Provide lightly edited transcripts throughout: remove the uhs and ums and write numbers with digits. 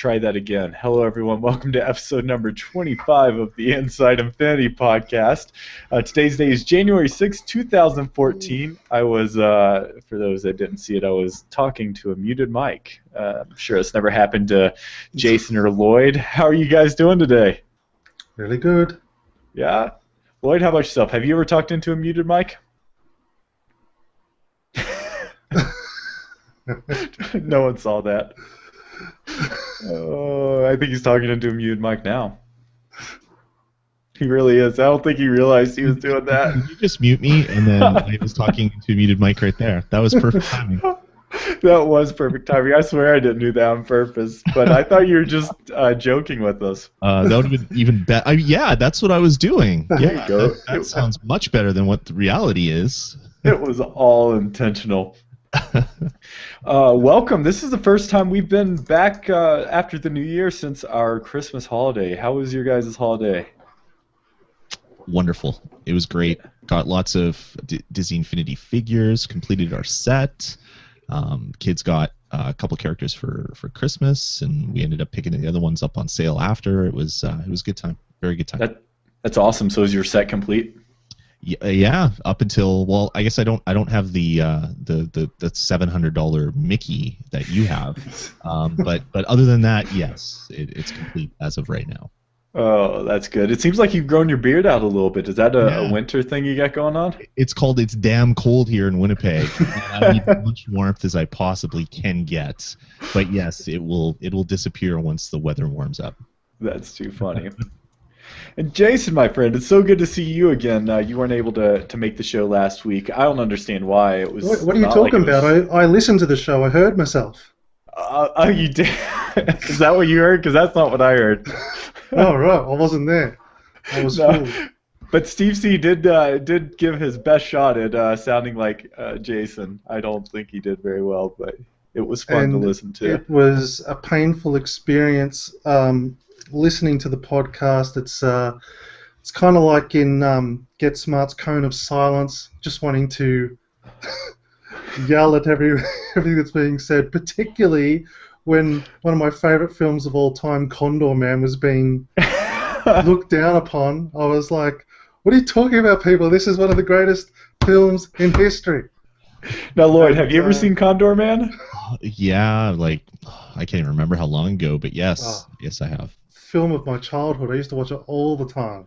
try that again. Hello, everyone. Welcome to episode number 25 of the Inside Infinity podcast. Today's day is January 6, 2014. I was, for those that didn't see it, I was talking to a muted mic. I'm sure it's never happened to Jason or Lloyd. How are you guys doing today? Really good. Yeah? Lloyd, how about yourself? Have you ever talked into a muted mic? No one saw that. Oh, I think he's talking into a muted mic now. He really is. I don't think he realized he was doing that. Did you just mute me and then I was talking into a muted mic right there? That was perfect timing. That was perfect timing. I swear I didn't do that on purpose, but I thought you were just joking with us. That would have been even better. Yeah, that's what I was doing. There you go. That sounds much better than what the reality is. It was all intentional. Welcome. This is the first time we've been back after the new year since our Christmas holiday. How was your guys' holiday? Wonderful. It was great. Got lots of Disney Infinity figures, completed our set. Kids got a couple characters for Christmas, and we ended up picking the other ones up on sale after. It was a good time. Very good time. That's awesome. So is your set complete? Yeah, up until, well, I guess I don't have the $700 Mickey that you have, but other than that, yes, it's complete as of right now. Oh, that's good. It seems like you've grown your beard out a little bit. Is that a winter thing you got going on? It's damn cold here in Winnipeg. I need as much warmth as I possibly can get, but yes, it will disappear once the weather warms up. That's too funny. And Jason, my friend, it's so good to see you again. You weren't able to make the show last week. I don't understand why. It was. What are you talking about? I listened to the show. I heard myself. Oh, you did? Is that what you heard? Because that's not what I heard. Oh, right. I wasn't there. I was fooled. But Steve C did give his best shot at sounding like Jason. I don't think he did very well, but it was fun to listen to. It was a painful experience. Listening to the podcast, it's kind of like in Get Smart's Cone of Silence, just wanting to yell at everything that's being said, particularly when one of my favorite films of all time, Condor Man, was being looked down upon. I was like, what are you talking about, people? This is one of the greatest films in history. Now, Lloyd, have you ever seen Condor Man? Yeah, like, I can't even remember how long ago, but yes, yes, I have. Film of my childhood. I used to watch it all the time.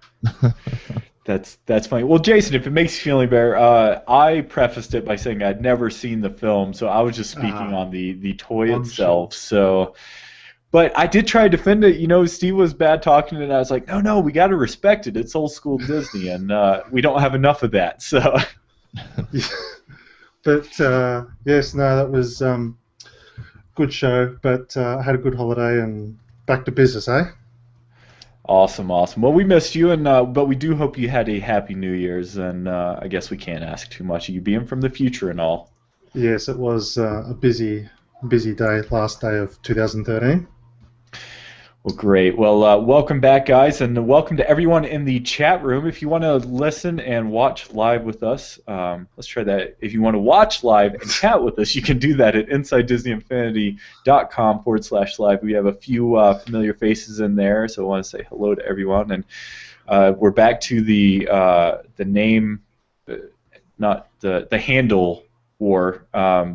That's funny. Well, Jason, if it makes you feel any better, I prefaced it by saying I'd never seen the film, so I was just speaking on the toy itself. Sure. So, but I did try to defend it. You know, Steve was bad talking it, and I was like, no, we got to respect it. It's old school Disney, and we don't have enough of that. So, but yes, no, that was good show. But I had a good holiday and back to business, eh? Awesome. Well, we missed you, but we do hope you had a happy New Year's, and I guess we can't ask too much of you being from the future and all. Yes, it was a busy day, last day of 2013. Well, great. Well, welcome back, guys, and welcome to everyone in the chat room. If you want to listen and watch live with us, let's try that. If you want to watch live and chat with us, you can do that at InsideDisneyInfinity.com/live. We have a few familiar faces in there, so I want to say hello to everyone. And we're back to the name, not the handle war.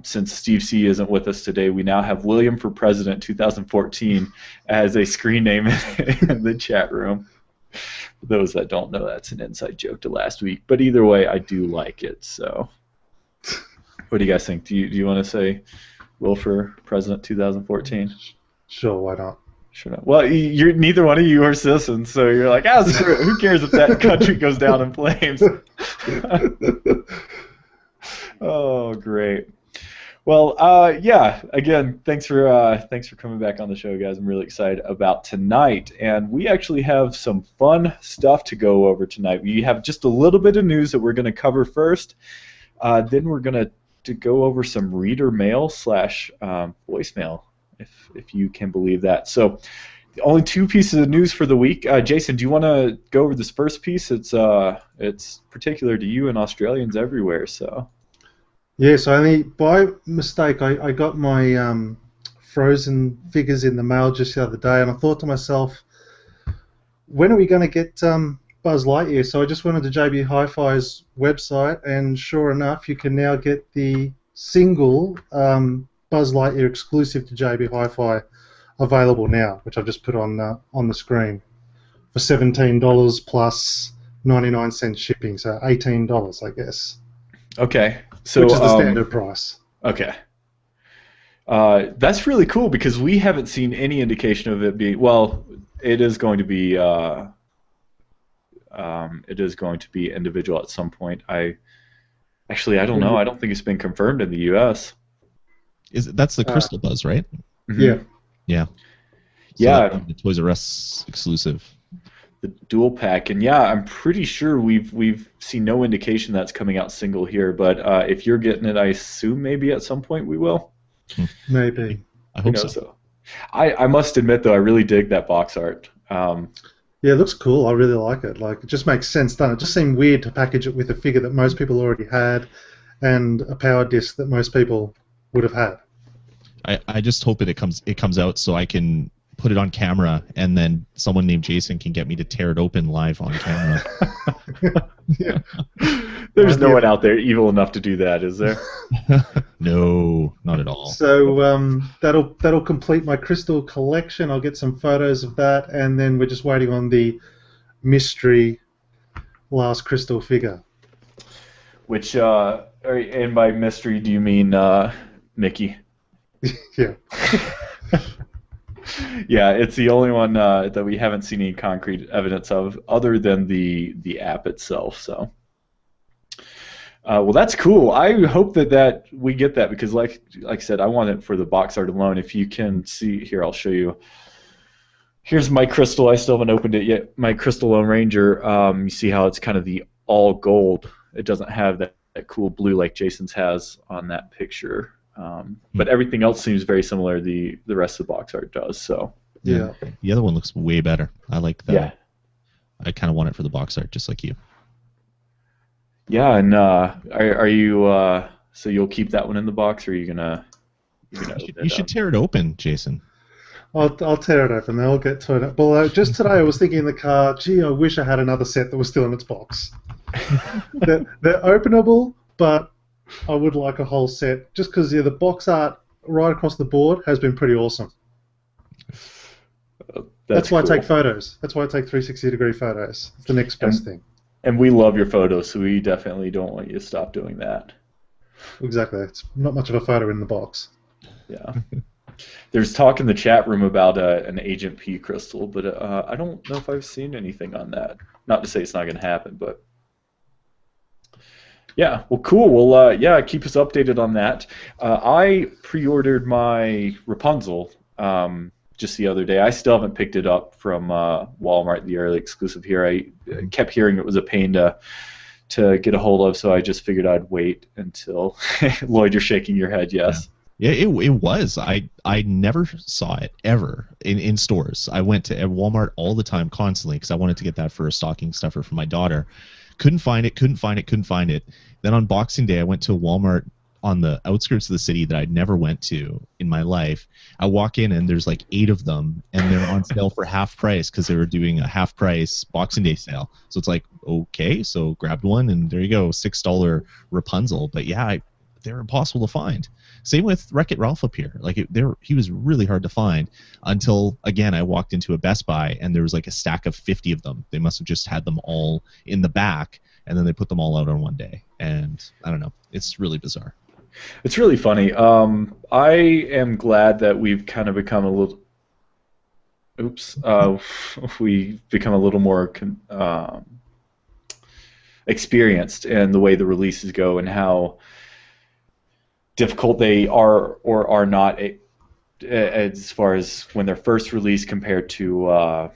Since Steve C isn't with us today, we now have William for President 2014 as a screen name in the chat room. For those that don't know, that's an inside joke to last week. But either way, I do like it. So, what do you guys think? Do you want to say Will for President 2014? Sure, why not? Sure not. Well, you're neither one of you are citizens, so you're like, screw it. Who cares if that country goes down in flames? Oh, great. Well, yeah. Again, thanks for coming back on the show, guys. I'm really excited about tonight, and we actually have some fun stuff to go over tonight. We have just a little bit of news that we're going to cover first. Then we're going to go over some reader mail / voicemail, if you can believe that. So, only two pieces of news for the week. Jason, do you want to go over this first piece? It's particular to you and Australians everywhere. So. Yes, only by mistake I got my Frozen figures in the mail just the other day, and I thought to myself, when are we going to get Buzz Lightyear? So I just went to JB Hi-Fi's website, and sure enough, you can now get the single Buzz Lightyear exclusive to JB Hi-Fi available now, which I've just put on the screen for $17 plus 99 cents shipping, so $18, I guess. Okay, so which is the standard price. Okay. That's really cool because we haven't seen any indication of it being. Well, it is going to be. It is going to be individual at some point. I don't know. I don't think it's been confirmed in the U.S. That's the Crystal Buzz, right? Mm-hmm. Yeah. Yeah. So yeah. The Toys R Us exclusive. The dual pack, and yeah, I'm pretty sure we've seen no indication that's coming out single here. But if you're getting it, I assume maybe at some point we will. Maybe. I hope so. I must admit though, I really dig that box art. Yeah, it looks cool. I really like it. Like, it just makes sense, doesn't it? It just seemed weird to package it with a figure that most people already had and a power disc that most people would have had. I just hope it comes out so I can put it on camera and then someone named Jason can get me to tear it open live on camera. Yeah. There's no one out there evil enough to do that, is there? No, not at all. So that'll complete my crystal collection. I'll get some photos of that, and then we're just waiting on the mystery last crystal figure. Which, and by mystery, do you mean Mickey? Yeah. Yeah, it's the only one that we haven't seen any concrete evidence of, other than the app itself. So, well, that's cool. I hope that we get that because, like I said, I want it for the box art alone. If you can see here, I'll show you. Here's my crystal. I still haven't opened it yet. My Crystal Lone Ranger. You see how it's kind of the all gold. It doesn't have that cool blue like Jason's has on that picture. But everything else seems very similar. The rest of the box art does. So yeah. The other one looks way better. I like that. Yeah. I kind of want it for the box art, just like you. Yeah, and are you? So you'll keep that one in the box, or are you gonna? You should tear it open, Jason. I'll tear it open. I'll get to it. Well, just today I was thinking in the car, gee, I wish I had another set that was still in its box. They're openable, but I would like a whole set, just because the box art right across the board has been pretty awesome. That's why cool. I take photos. That's why I take 360-degree photos. It's the next best thing. And we love your photos, so we definitely don't want you to stop doing that. Exactly. It's not much of a photo in the box. Yeah. There's talk in the chat room about an Agent P crystal, but I don't know if I've seen anything on that. Not to say it's not going to happen, but... Yeah, well, cool. Well, yeah, keep us updated on that. I pre-ordered my Rapunzel just the other day. I still haven't picked it up from Walmart, the early exclusive here. I kept hearing it was a pain to get a hold of, so I just figured I'd wait until... Lloyd, you're shaking your head, yes. Yeah, it was. I never saw it ever in stores. I went to Walmart all the time, constantly, because I wanted to get that for a stocking stuffer for my daughter. Couldn't find it. Then on Boxing Day, I went to a Walmart on the outskirts of the city that I'd never went to in my life. I walk in, and there's like 8 of them, and they're on sale for half price because they were doing a half price Boxing Day sale. So it's like, okay, so grabbed one, and there you go, $6 Rapunzel. But yeah, they're impossible to find. Same with Wreck-It Ralph up here. Like he was really hard to find until, again, I walked into a Best Buy and there was like a stack of 50 of them. They must have just had them all in the back, and then they put them all out on one day. And I don't know. It's really bizarre. It's really funny. I am glad that we've kind of become a little... we've become a little more experienced in the way the releases go and how difficult they are or are not as far as when they're first released compared to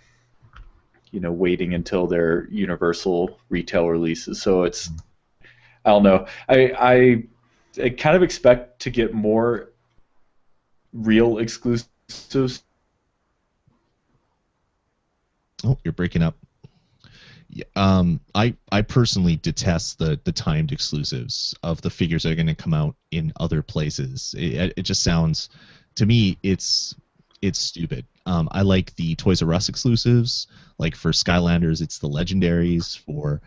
waiting until their universal retail releases. So it's, I don't know, I kind of expect to get more real exclusives. Oh, you're breaking up. I personally detest the timed exclusives of the figures that are going to come out in other places. It just sounds to me, it's stupid. I like the Toys R Us exclusives. Like for Skylanders, it's the Legendaries. For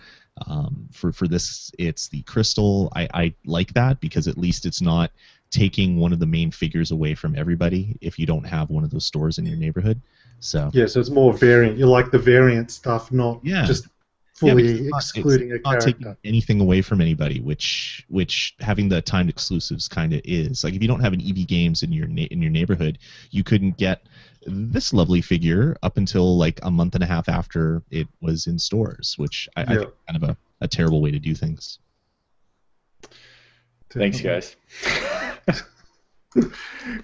this, it's the Crystal. I like that because at least it's not taking one of the main figures away from everybody if you don't have one of those stores in your neighborhood. So Yeah, so it's more variant. You like the variant stuff, not yeah. just Yeah, fully because excluding a it's not character. taking anything away from anybody, which having the timed exclusives kind of is. Like if you don't have an EB Games in your neighborhood, you couldn't get this lovely figure up until like a month and a half after it was in stores, which I think is kind of a terrible way to do things. Thanks, guys.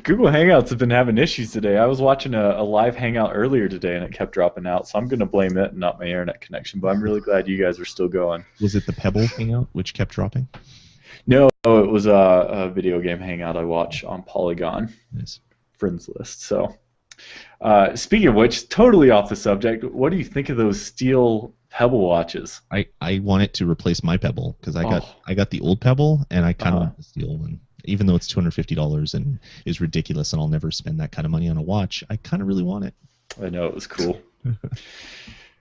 Google Hangouts have been having issues today. I was watching a live hangout earlier today and it kept dropping out, so I'm going to blame it and not my internet connection, but I'm really glad you guys are still going. Was it the Pebble Hangout which kept dropping? No, it was a video game hangout I watch on Polygon. Nice. Friends list. So, speaking of which, totally off the subject, what do you think of those steel Pebble watches? I want it to replace my Pebble because I got the old Pebble and I kind of want the steel one. Even though it's $250 and is ridiculous and I'll never spend that kind of money on a watch, I kind of really want it. I know, it was cool.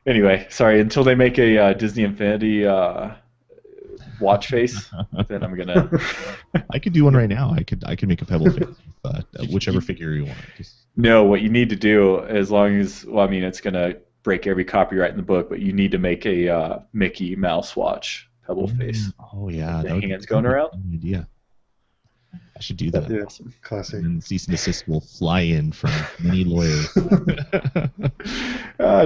Anyway, sorry, until they make a Disney Infinity watch face, then I'm going to... I could do one right now. I could make a Pebble face, whichever figure you want. No, what you need to do, as long as, well, I mean, it's going to break every copyright in the book, but you need to make a Mickey Mouse watch Pebble face. Oh, yeah. The hands going around? Idea. I should do that. Yeah, awesome. Classic. And cease and desist will fly in from many lawyers.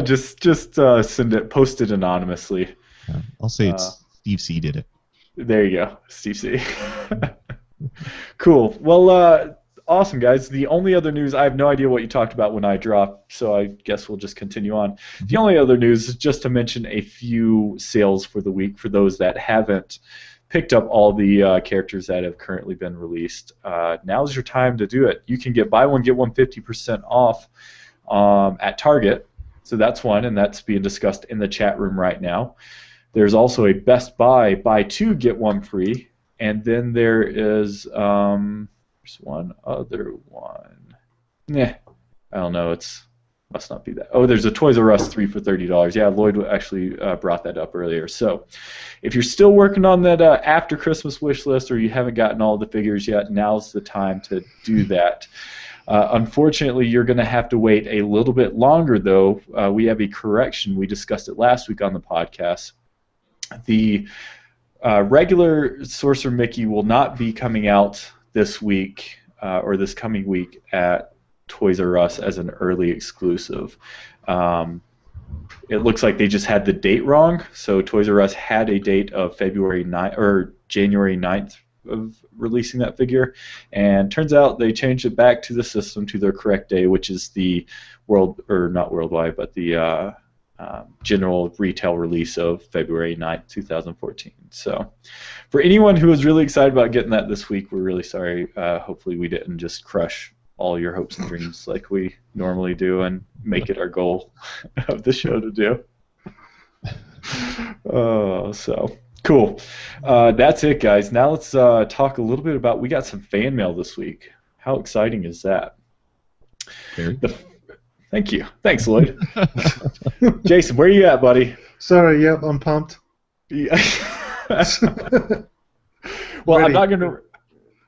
Just send it, post it anonymously. Yeah, I'll say it's Steve C. did it. There you go, Steve C. Cool. Well, awesome, guys. The only other news, I have no idea what you talked about when I dropped, so I guess we'll just continue on. The only other news is just to mention a few sales for the week for those that haven't picked up all the characters that have currently been released. Now's your time to do it. You can get buy one, get one 50% off at Target. So that's one, and that's being discussed in the chat room right now. There's also a Best Buy, buy two, get one free. And then there is there's one other one. I don't know. Must not be that. Oh, there's a Toys R Us 3 for $30. Yeah, Lloyd actually brought that up earlier. So if you're still working on that after Christmas wish list or you haven't gotten all the figures yet, now's the time to do that. Unfortunately, you're going to have to wait a little bit longer, though. We have a correction. We discussed it last week on the podcast. The regular Sorcerer Mickey will not be coming out this week or this coming week at Toys R Us as an early exclusive. It looks like they just had the date wrong. So Toys R Us had a date of February 9th or January 9th of releasing that figure, and turns out they changed it back to the system to their correct day, which is the not worldwide, but the general retail release of February 9th, 2014. So for anyone who was really excited about getting that this week, we're really sorry. Hopefully we didn't just crush all your hopes and dreams like we normally do and make it our goal of the show to do. So cool. That's it, guys. Now let's talk a little bit about, we got some fan mail this week. How exciting is that? Very. Thank you. Thanks, Lloyd. Jason, where are you at, buddy? Sorry, yep, I'm pumped. Yeah. Well, Ready. I'm not going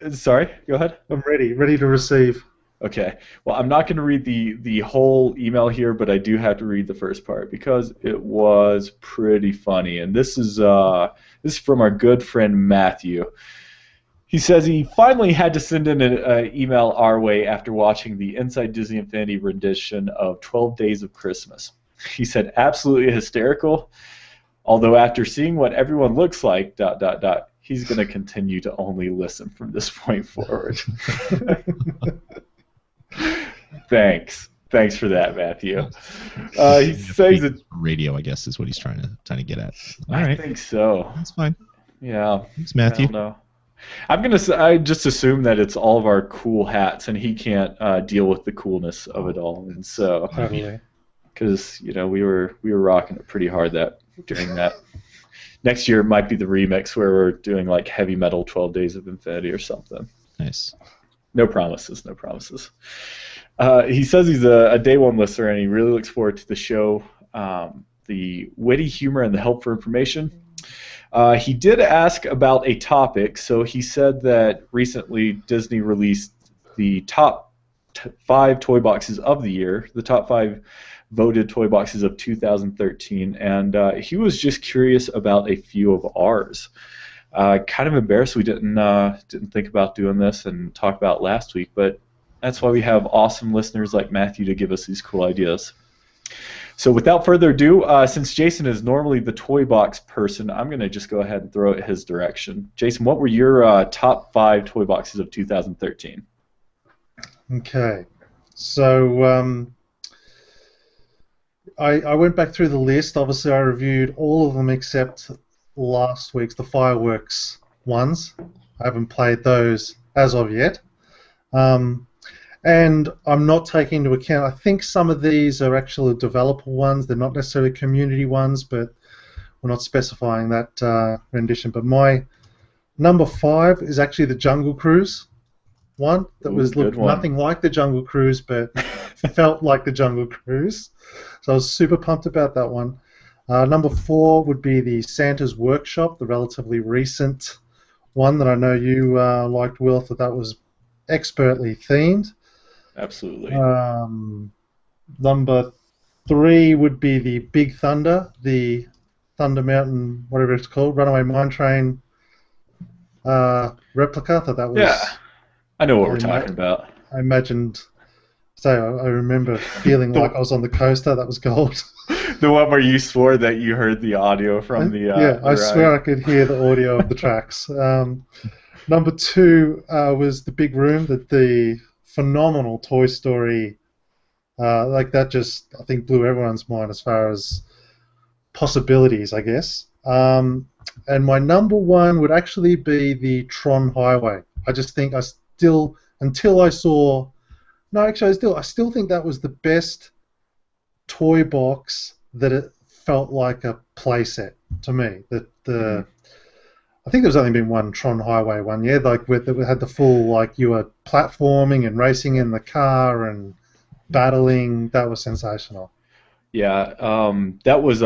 to... Sorry, go ahead. I'm ready to receive. Okay. Well, I'm not going to read the whole email here, but I do have to read the first part because it was pretty funny. And this is from our good friend Matthew. He says he finally had to send in an email our way after watching the Inside Disney Infinity rendition of 12 Days of Christmas. He said, absolutely hysterical, although after seeing what everyone looks like, ... he's going to continue to only listen from this point forward. Thanks for that, Matthew. He says that radio, I guess, is what he's trying to get at. All I right, think so. that's fine. Yeah. Thanks, Matthew. I don't know. I just assume that it's all of our cool hats, and he can't deal with the coolness of it all, and so Totally. because we were rocking it pretty hard during that. Next year might be the remix where we're doing like heavy metal 12 Days of Infinity or something. Nice. No promises. No promises. He says he's a day one listener, and he really looks forward to the show, the witty humor and the helpful information. He did ask about a topic. So he said that recently Disney released the top 5 toy boxes of the year, the top 5 voted toy boxes of 2013, and he was just curious about a few of ours. Kind of embarrassed we didn't think about doing this and talk about it last week, but that's why we have awesome listeners like Matthew to give us these cool ideas. So without further ado, since Jason is normally the toy box person, I'm going to just go ahead and throw it his direction. Jason, what were your top 5 toy boxes of 2013? Okay, so I went back through the list. Obviously, I reviewed all of them except last week's, the fireworks ones. I haven't played those as of yet. And I'm not taking into account, I think some of these are actually developer ones. They're not necessarily community ones, but we're not specifying that rendition. But my number 5 is actually the Jungle Cruise one that looked nothing like the Jungle Cruise, but felt like the Jungle Cruise. So I was super pumped about that one. Number 4 would be the Santa's Workshop, the relatively recent one that I know you liked, Will, that was expertly themed. Absolutely. Number 3 would be the Big Thunder, the Thunder Mountain, whatever it's called, Runaway Mine Train replica. I thought that was... Yeah, I know what we're talking about. I imagined... So I remember feeling like I was on the coaster. That was gold. The one where you swore that you heard the audio from the... yeah, I swear I could hear the audio of the tracks. Number 2 was the Big Room, the phenomenal Toy Story. Like that just, I think, blew everyone's mind as far as possibilities, I guess. And my number 1 would actually be the Tron Highway. I just think until I saw... No, actually, I still think that was the best toy box that it felt like a playset to me. I think there's only been one Tron Highway one, yeah, like that had the full, like, you were platforming and racing in the car and battling. That was sensational. Yeah, that was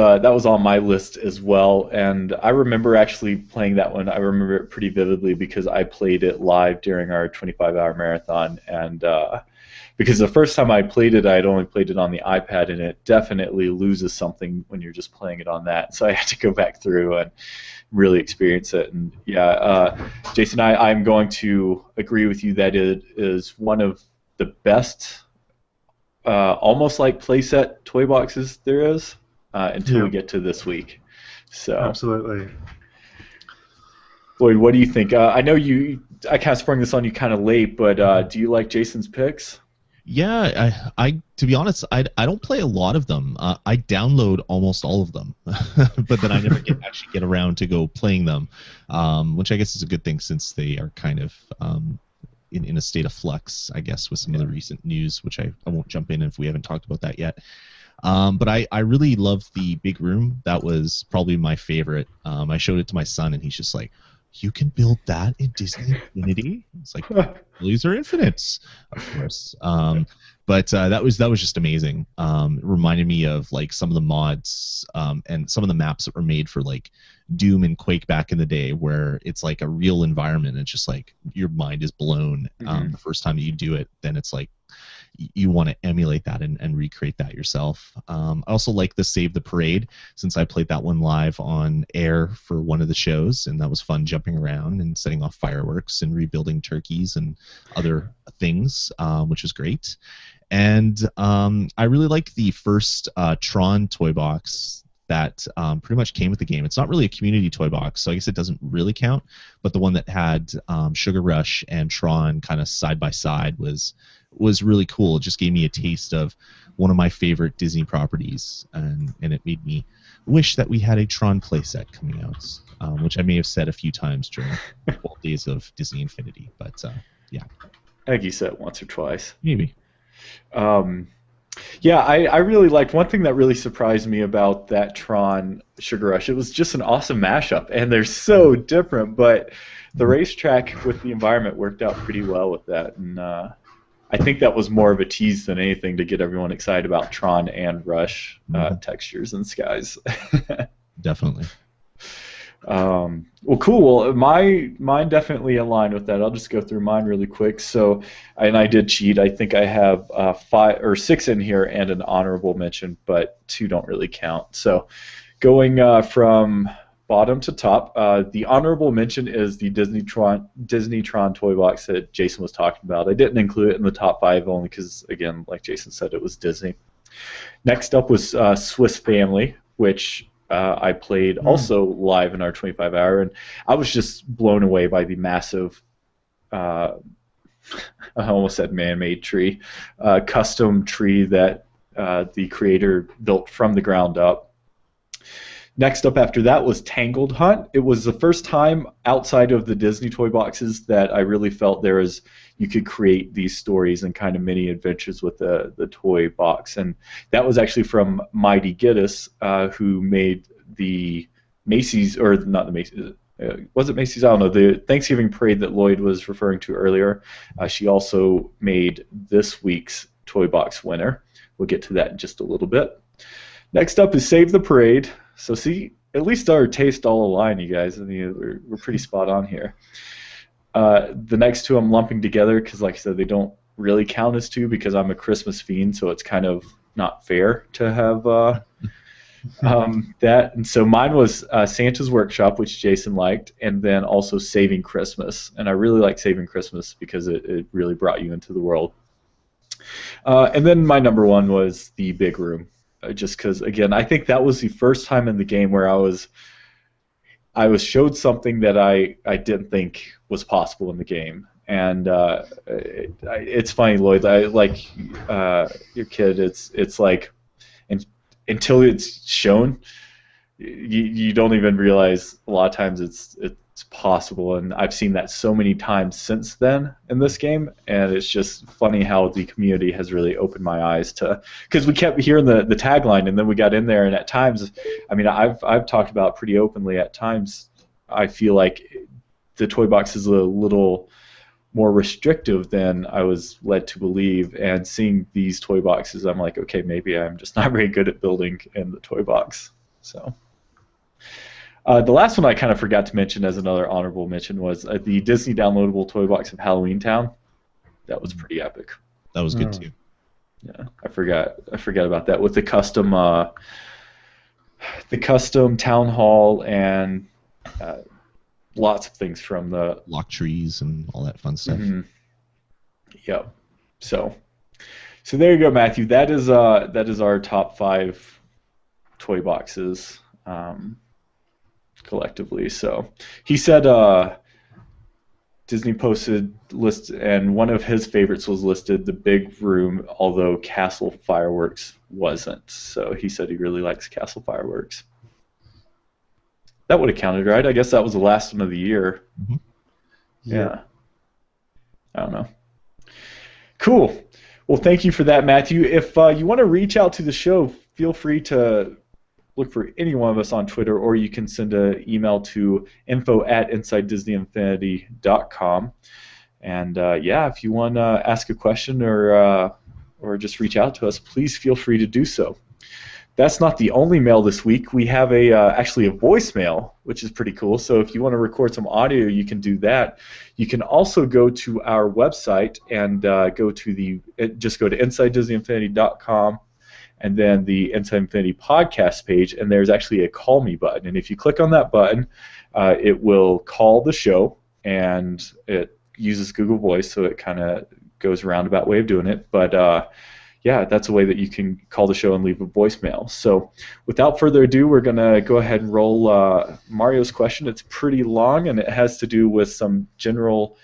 on my list as well, and I remember actually playing that one. I remember it pretty vividly because I played it live during our 25-hour marathon, and because the first time I played it, I had only played it on the iPad, and it definitely loses something when you're just playing it on that. So I had to go back through and really experience it. And yeah, Jason, I'm going to agree with you that it is one of the best, almost like playset toy boxes there is until we get to this week. So absolutely. Lloyd, what do you think? I know I kind of sprung this on you kind of late, but do you like Jason's picks? Yeah, I to be honest, I don't play a lot of them. I download almost all of them, but then I never actually get around to go playing them, which I guess is a good thing since they are kind of in a state of flux, I guess, with some of the recent news, which I won't jump in if we haven't talked about that yet. But I really loved the Big Room. That was probably my favorite. I showed it to my son, and he's just like, "You can build that in Disney Infinity?" It's like, these are infinites, of course. But that was just amazing. It reminded me of like some of the mods and some of the maps that were made for like Doom and Quake back in the day, where it's like a real environment. And it's just like your mind is blown the first time that you do it. Then it's like you want to emulate that and recreate that yourself. I also like the Save the Parade, since I played that one live on air for one of the shows, and that was fun, jumping around and setting off fireworks and rebuilding turkeys and other things, which was great. And I really like the first Tron toy box that pretty much came with the game. It's not really a community toy box, so I guess it doesn't really count, but the one that had Sugar Rush and Tron kind of side by side was really cool. It just gave me a taste of one of my favorite Disney properties, and it made me wish that we had a Tron playset coming out, which I may have said a few times during the 12 days of Disney Infinity, but yeah. I think you said it once or twice. Maybe. Yeah, I really liked one thing that really surprised me about that Tron Sugar Rush. It was just an awesome mashup, and they're so different, but the racetrack with the environment worked out pretty well with that, and I think that was more of a tease than anything to get everyone excited about Tron and Rush textures and skies. Definitely. Well, cool. Well, mine definitely aligned with that. I'll just go through mine really quick. So, and I did cheat. I think I have 5 or 6 in here and an honorable mention, but 2 don't really count. So, going from bottom to top, the honorable mention is the Disney Tron toy box that Jason was talking about. I didn't include it in the top 5 only because, again, like Jason said, it was Disney. Next up was Swiss Family, which I played also live in our 25-hour, and I was just blown away by the massive, I almost said man-made tree, custom tree that the creator built from the ground up. Next up after that was Tangled Hunt. It was the first time outside of the Disney toy boxes that I really felt you could create these stories and kind of mini adventures with the toy box. And that was actually from Mighty Giddis, who made the Macy's, or not the Macy's, was it Macy's? I don't know, the Thanksgiving parade that Lloyd was referring to earlier. She also made this week's toy box winner. We'll get to that in just a little bit. Next up is Save the Parade. So see, at least our taste all align, you guys. I mean, we're pretty spot on here. The next 2 I'm lumping together because, like I said, they don't really count as 2 because I'm a Christmas fiend, so it's kind of not fair to have that. And so mine was Santa's Workshop, which Jason liked, and then also Saving Christmas. And I really like Saving Christmas because it really brought you into the world. And then my number 1 was The Big Room. Just because, again, I think that was the first time in the game where I was showed something that I didn't think was possible in the game. And it's funny, Lloyd. I like your kid. It's like until it's shown, you don't even realize a lot of times it's possible. And I've seen that so many times since then in this game, and it's just funny how the community has really opened my eyes to, because we kept hearing the tagline, and then we got in there, and at times, I mean, I've talked about pretty openly. At times, I feel like the toy box is a little more restrictive than I was led to believe, and seeing these toy boxes, I'm like, okay, maybe I'm just not very good at building in the toy box. So. The last one I kind of forgot to mention as another honorable mention was the Disney downloadable toy box of Halloween Town. That was pretty epic. That was good too. Yeah, I forgot about that with the custom town hall and lots of things from the lock trees and all that fun stuff. Mm-hmm. Yep. So there you go, Matthew. That is our top 5 toy boxes. Collectively. So he said Disney posted list, and one of his favorites was listed The Big Room, although Castle Fireworks wasn't. So he said he really likes Castle Fireworks. That would have counted, right? I guess that was the last one of the year. Mm-hmm. Yeah. I don't know. Cool. Well, thank you for that, Matthew. If you want to reach out to the show, feel free to look for any one of us on Twitter, or you can send an email to info@InsideDisneyInfinity.com. And if you want to ask a question or just reach out to us, please feel free to do so. That's not the only mail this week. We have actually a voicemail, which is pretty cool. So if you want to record some audio, you can do that. You can also go to our website and just go to InsideDisneyInfinity.com. and then the Inside Infinity podcast page, and there's actually a call me button. And if you click on that button, it will call the show, and it uses Google Voice, so it kind of goes a roundabout way of doing it. But that's a way that you can call the show and leave a voicemail. So without further ado, we're going to go ahead and roll Mario's question. It's pretty long, and it has to do with some general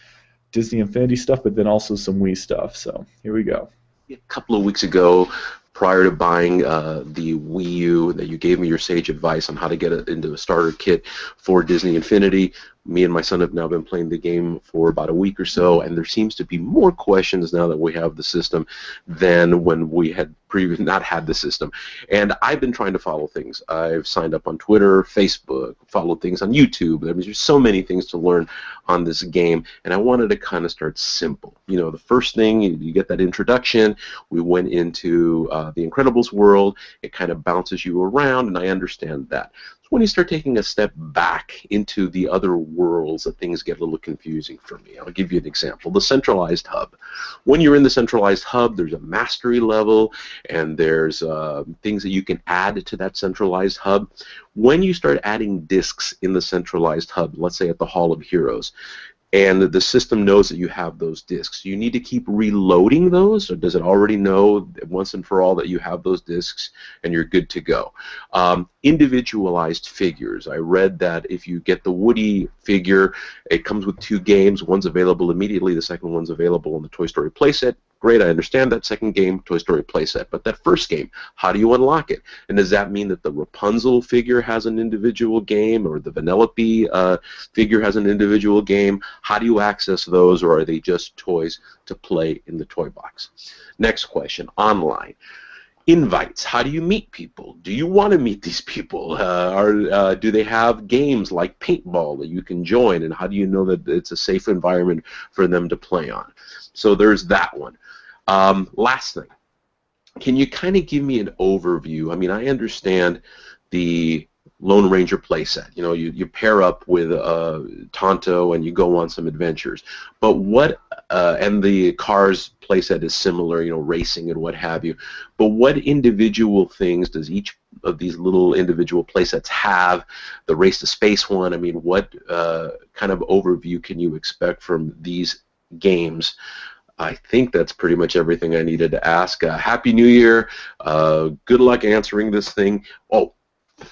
Disney Infinity stuff, but then also some Wii stuff. So here we go. A couple of weeks ago, prior to buying the Wii U, that you gave me your sage advice on how to get it into a starter kit for Disney Infinity. Me and my son have now been playing the game for about a week or so, and there seems to be more questions now that we have the system than when we had previously not had the system. And I've been trying to follow things. I've signed up on Twitter, Facebook, followed things on YouTube. There's so many things to learn on this game, and I wanted to kind of start simple. You know, the first thing, you get that introduction. We went into the Incredibles world. It kind of bounces you around, and I understand that. When you start taking a step back into the other worlds, that things get a little confusing for me. I'll give you an example. The centralized hub. When you're in the centralized hub, there's a mastery level, and there's things that you can add to that centralized hub. When you start adding discs in the centralized hub, let's say at the Hall of Heroes, and the system knows that you have those discs, you need to keep reloading those, or does it already know once and for all that you have those discs and you're good to go? Individualized figures. I read that if you get the Woody figure, it comes with 2 games. One's available immediately, the second one's available in the Toy Story playset. Great, I understand that second game, Toy Story playset. But that first game, how do you unlock it? And does that mean that the Rapunzel figure has an individual game, or the Vanellope figure has an individual game? How do you access those, or are they just toys to play in the toy box? Next question, online. Invites. How do you meet people? Do you want to meet these people? Do they have games like paintball that you can join? And how do you know that it's a safe environment for them to play on? So there's that one. Last thing. Can you kind of give me an overview? I mean, I understand the Lone Ranger playset. You know, you pair up with Tonto and you go on some adventures. But what, and the Cars playset is similar, you know, racing and what have you. But what individual things does each of these little individual playsets have? The Race to Space one, I mean, what kind of overview can you expect from these games? I think that's pretty much everything I needed to ask. Happy New Year. Good luck answering this thing. Oh,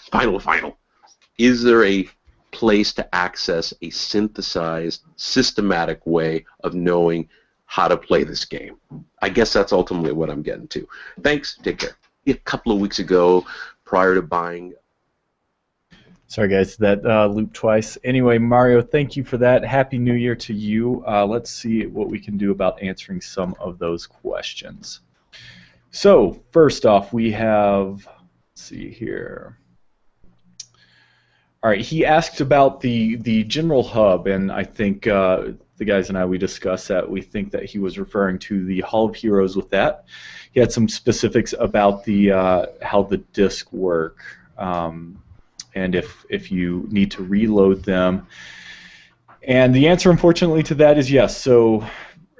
final. Is there a place to access a synthesized, systematic way of knowing how to play this game? I guess that's ultimately what I'm getting to. Thanks. Take care. A couple of weeks ago, prior to buying... Sorry, guys, that looped twice. Anyway, Mario, thank you for that. Happy New Year to you. Let's see what we can do about answering some of those questions. So, first off, we have... Let's see here. All right, he asked about the general hub, and I think the guys and I, we discussed that. We think that he was referring to the Hall of Heroes with that. He had some specifics about the how the discs work, and if you need to reload them. And the answer, unfortunately, to that is yes. So,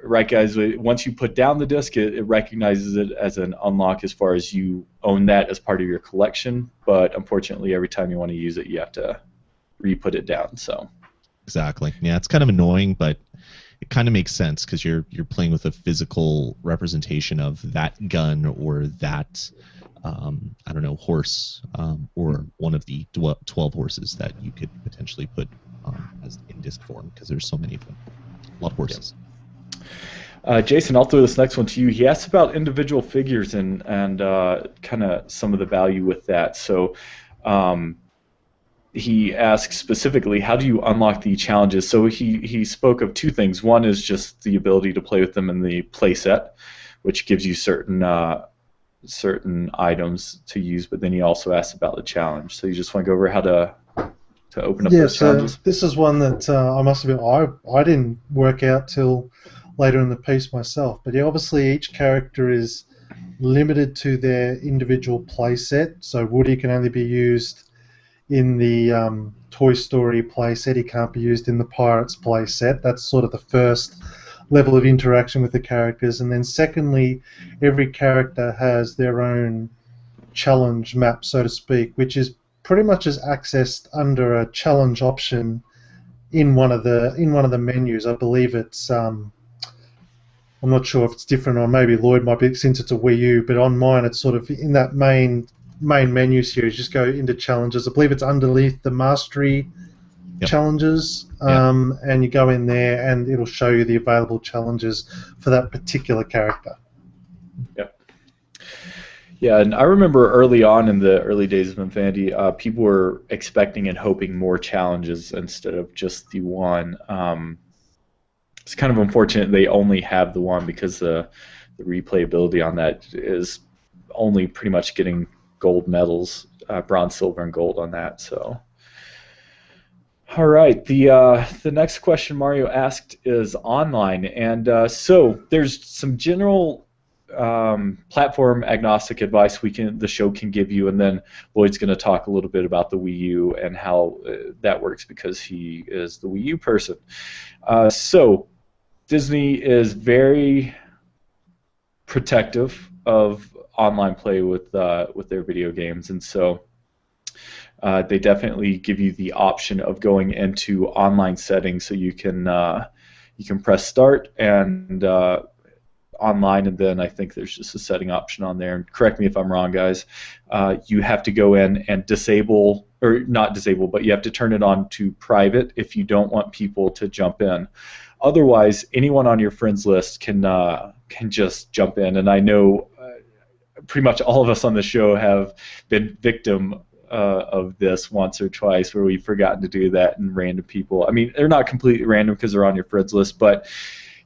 right, guys, once you put down the disc, it recognizes it as an unlock as far as you own that as part of your collection. But unfortunately, every time you want to use it, you have to re-put it down. So exactly. Yeah, it's kind of annoying, but it kind of makes sense because you're playing with a physical representation of that gun or that I don't know, horse or one of the 12 horses that you could potentially put as in disc form because there's so many of them. A lot of horses. Jason, I'll throw this next one to you. He asked about individual figures and kind of some of the value with that. So he asks specifically, how do you unlock the challenges? So he spoke of 2 things. One is just the ability to play with them in the playset, which gives you certain items to use, but then he also asked about the challenge. So you just want to go over how to open up those challenges? This is one that I must admit I didn't work out till later in the piece myself. But yeah, obviously each character is limited to their individual playset. So Woody can only be used in the Toy Story playset. He can't be used in the Pirates playset. That's sort of the first level of interaction with the characters. And then secondly, every character has their own challenge map, so to speak, which is pretty much is accessed under a challenge option in one of the menus. I believe it's I'm not sure if it's different, or maybe Lloyd might be, since it's a Wii U, but on mine it's sort of in that main menu series. Just go into challenges. I believe it's underneath the mastery challenges, and you go in there and it'll show you the available challenges for that particular character. Yep. Yeah, and I remember early on in the early days of Infinity, people were expecting and hoping more challenges instead of just the one. It's kind of unfortunate they only have the one because the replayability on that is only pretty much getting gold medals, bronze, silver, and gold on that. So, all right, the next question Mario asked is online, and so there's some general platform agnostic advice the show can give you, and then Lloyd's going to talk a little bit about the Wii U and how that works because he is the Wii U person. So Disney is very protective of online play with their video games, and so they definitely give you the option of going into online settings, so you can press start and online, and then I think there's just a setting option on there. And correct me if I'm wrong, guys. You have to go in and disable, or not disable, but you have to turn it on to private if you don't want people to jump in. Otherwise, anyone on your friends list can just jump in. And I know pretty much all of us on the show have been victim of this once or twice, where we've forgotten to do that, and random people. I mean, they're not completely random because they're on your friends list, but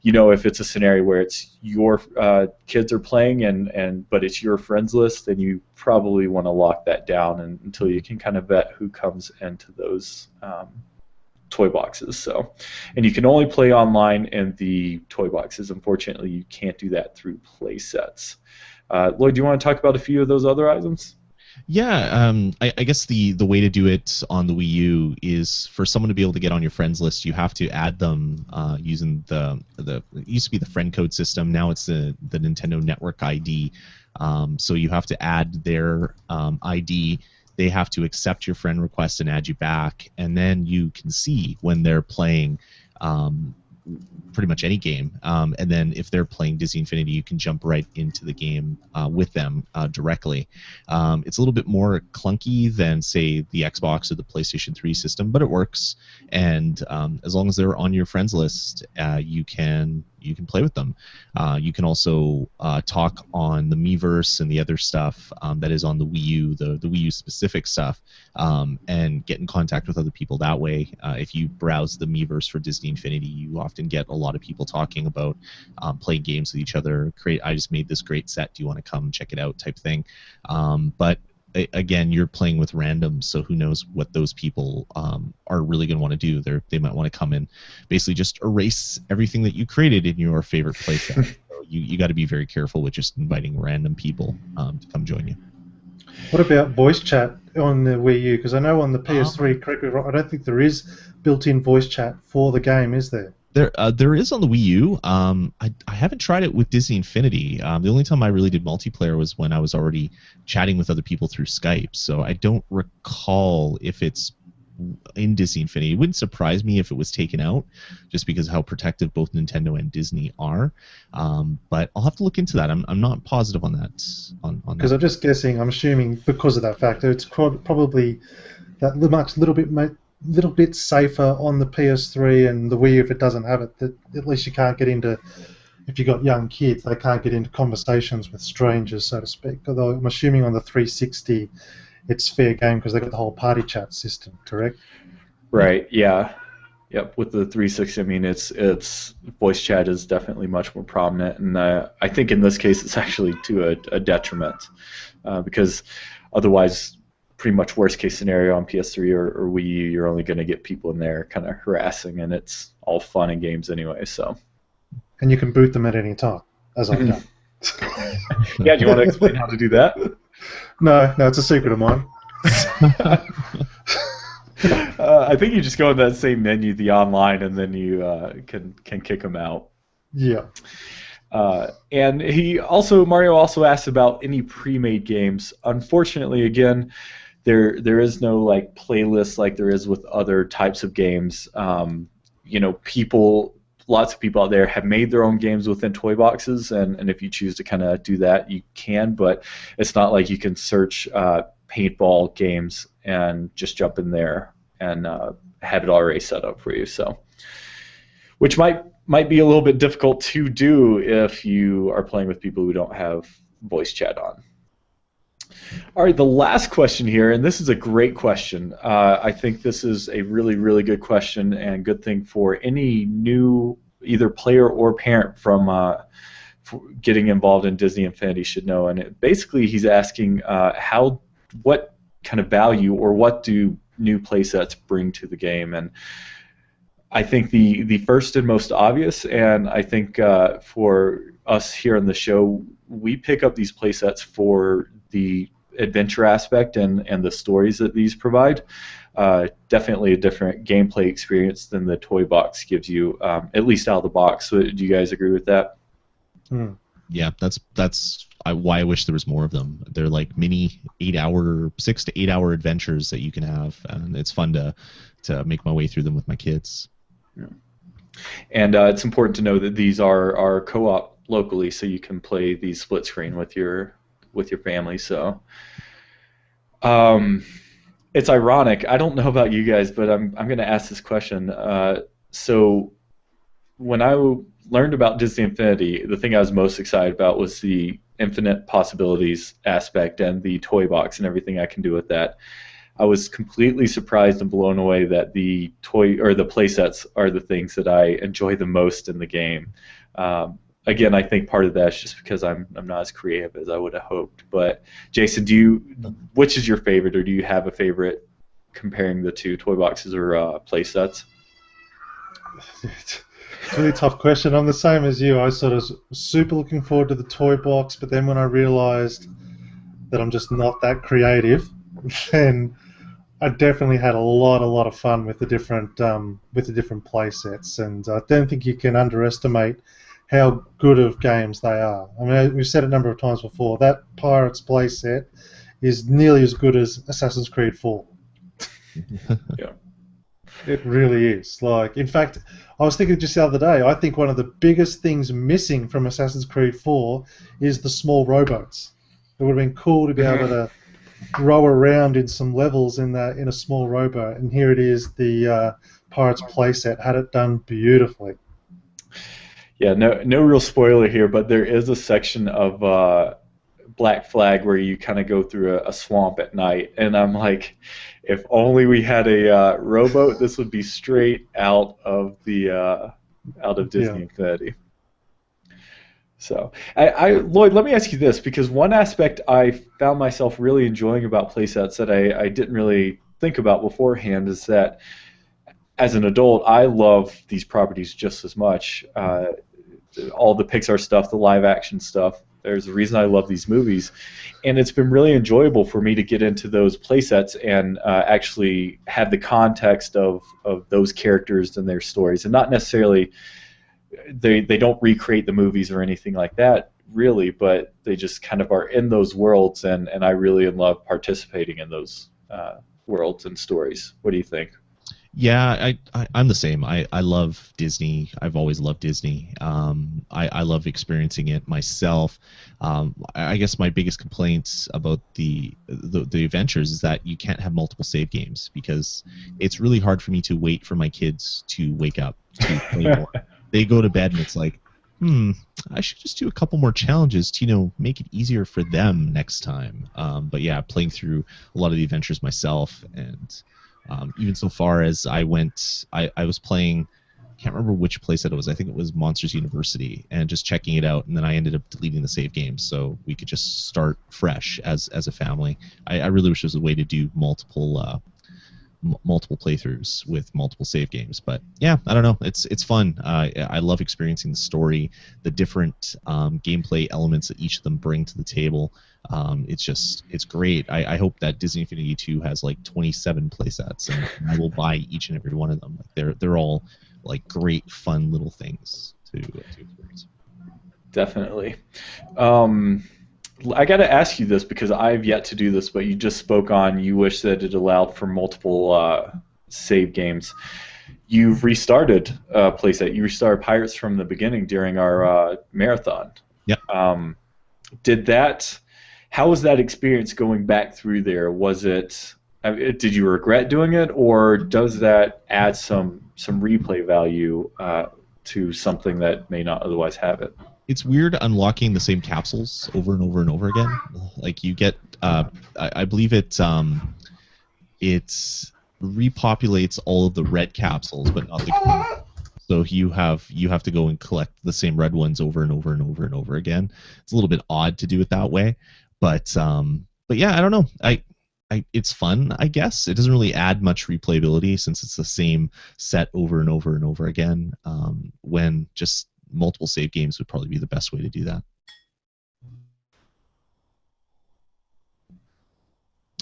you know, if it's a scenario where it's your kids are playing but it's your friends list, then you probably want to lock that down until you can kind of vet who comes into those toy boxes. So, and you can only play online in the toy boxes. Unfortunately, you can't do that through play sets. Lloyd, do you want to talk about a few of those other items? Yeah, I guess the way to do it on the Wii U is for someone to be able to get on your friends list, you have to add them using it used to be the friend code system. Now it's the Nintendo Network ID. So you have to add their ID. They have to accept your friend request and add you back, and then you can see when they're playing pretty much any game. And then if they're playing Disney Infinity, you can jump right into the game with them directly. It's a little bit more clunky than, say, the Xbox or the PlayStation 3 system, but it works. And as long as they're on your friends list, you can play with them. You can also talk on the Miiverse and the other stuff that is on the Wii U, the Wii U specific stuff, and get in contact with other people that way. If you browse the Miiverse for Disney Infinity, you often get a lot of people talking about playing games with each other. I just made this great set. Do you want to come check it out? Type thing. But again, you're playing with randoms, so who knows what those people are really going to want to do. They might want to come and basically just erase everything that you created in your favorite playset. So you got to be very careful with just inviting random people to come join you. What about voice chat on the Wii U? Because I know on the PS3, correct me if I'm wrong, I don't think there is built-in voice chat for the game, is there? There is on the Wii U. I haven't tried it with Disney Infinity. The only time I really did multiplayer was when I was already chatting with other people through Skype. So I don't recall if it's in Disney Infinity. It wouldn't surprise me if it was taken out, just because of how protective both Nintendo and Disney are. But I'll have to look into that. I'm not positive on that. Because I'm just guessing. I'm assuming because of that factor, it's probably that little bit safer on the PS3 and the Wii if it doesn't have it. That at least you can't get into, if you've got young kids, they can't get into conversations with strangers, so to speak. Although I'm assuming on the 360 it's fair game because they've got the whole party chat system, correct? Right, yeah. Yep, with the 360, I mean, it's voice chat is definitely much more prominent, and I think in this case it's actually to a detriment because otherwise, pretty much worst case scenario on PS3 or Wii U, you're only going to get people in there kind of harassing, and it's all fun and games anyway. So. And you can boot them at any time, as I've done. Yeah, do you want to explain how to do that? No, it's a secret of mine. I think you just go in that same menu, the online, and then you can kick them out. Yeah. And Mario also asked about any pre-made games. Unfortunately, again, there is no like playlist like there is with other types of games. Lots of people out there have made their own games within toy boxes, and if you choose to kind of do that, you can. But it's not like you can search paintball games and just jump in there and have it already set up for you. So, which might be a little bit difficult to do if you are playing with people who don't have voice chat on. All right, the last question here, and this is a great question. I think this is a really, really good question and good thing for any new either player or parent from getting involved in Disney Infinity should know. And basically, he's asking what kind of value or what do new playsets bring to the game? And I think the first and most obvious, and I think for us here on the show, we pick up these playsets for the adventure aspect and the stories that these provide. Definitely a different gameplay experience than the toy box gives you, at least out of the box. So do you guys agree with that? Yeah, that's why I wish there was more of them. They're like mini 6 to 8 hour adventures that you can have, and it's fun to make my way through them with my kids. Yeah. And it's important to know that these are co-op locally, so you can play these split screen with your family. So it's ironic. I don't know about you guys, but I'm going to ask this question. So when I learned about Disney Infinity, the thing I was most excited about was the infinite possibilities aspect and the toy box and everything I can do with that. I was completely surprised and blown away that the play sets are the things that I enjoy the most in the game. Again, I think part of that is just because I'm not as creative as I would have hoped. But Jason, which is your favorite, or do you have a favorite comparing the two, toy boxes or play sets? It's a really tough question. I'm the same as you. I sort of super looking forward to the toy box, but then when I realized that I'm just not that creative, then I definitely had a lot of fun with the different play sets, and I don't think you can underestimate how good of games they are. I mean, we've said it a number of times before, that Pirates play set is nearly as good as Assassin's Creed 4. Yeah. It really is. Like, in fact, I was thinking just the other day, I think one of the biggest things missing from Assassin's Creed 4 is the small rowboats. It would have been cool to be able to row around in some levels in a small rowboat, and here it is, the Pirates playset had it done beautifully. Yeah, no real spoiler here, but there is a section of Black Flag where you kind of go through a swamp at night, and I'm like, if only we had a rowboat, this would be straight out of Disney Infinity. So, Lloyd, let me ask you this, because one aspect I found myself really enjoying about playsets that I didn't really think about beforehand is that as an adult, I love these properties just as much. All the Pixar stuff, the live action stuff. There's a reason I love these movies, and it's been really enjoyable for me to get into those playsets and actually have the context of those characters and their stories, and not necessarily they don't recreate the movies or anything like that, really, but they just kind of are in those worlds, and I really love participating in those worlds and stories. What do you think? Yeah, I'm the same. I love Disney. I've always loved Disney. I love experiencing it myself. I guess my biggest complaints about the adventures is that you can't have multiple save games, because it's really hard for me to wait for my kids to wake up to play more. They go to bed and it's like, I should just do a couple more challenges to make it easier for them next time. But yeah, playing through a lot of the adventures myself, and even so far as I was playing, I can't remember which playset it was. I think it was Monsters University, and just checking it out, and then I ended up deleting the save games so we could just start fresh as a family. I really wish there was a way to do multiple playthroughs with multiple save games, but yeah, I don't know. It's fun. I love experiencing the story, the different gameplay elements that each of them bring to the table. It's great. I hope that Disney Infinity 2 has like 27 playsets, and I will buy each and every one of them. They're all like great, fun little things to experience. Definitely. I got to ask you this because I've yet to do this, but you just spoke on you wish that it allowed for multiple save games. You've restarted playset. You restarted Pirates from the beginning during our marathon. Yep. How was that experience going back through there? Did you regret doing it, or does that add some replay value to something that may not otherwise have it? it's weird unlocking the same capsules over and over and over again. Like you get, I believe it repopulates all of the red capsules, but not the green. So you have to go and collect the same red ones over and over and over and over again. It's a little bit odd to do it that way, but yeah, I don't know. It's fun, I guess. It doesn't really add much replayability since it's the same set over and over and over again. When just multiple save games would probably be the best way to do that.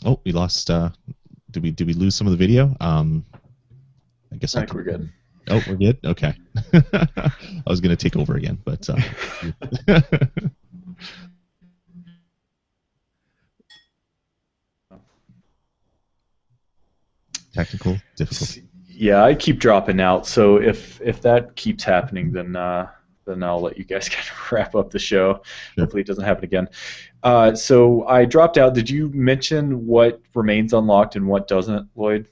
Oh, we lost. Did we lose some of the video? I guess I think we're good. Oh, we're good? Okay. I was going to take over again, but... Technical difficulty. Yeah, I keep dropping out, so if that keeps happening, then I'll let you guys kind of wrap up the show. Sure. Hopefully it doesn't happen again. So I dropped out. Did you mention what remains unlocked and what doesn't, Lloyd?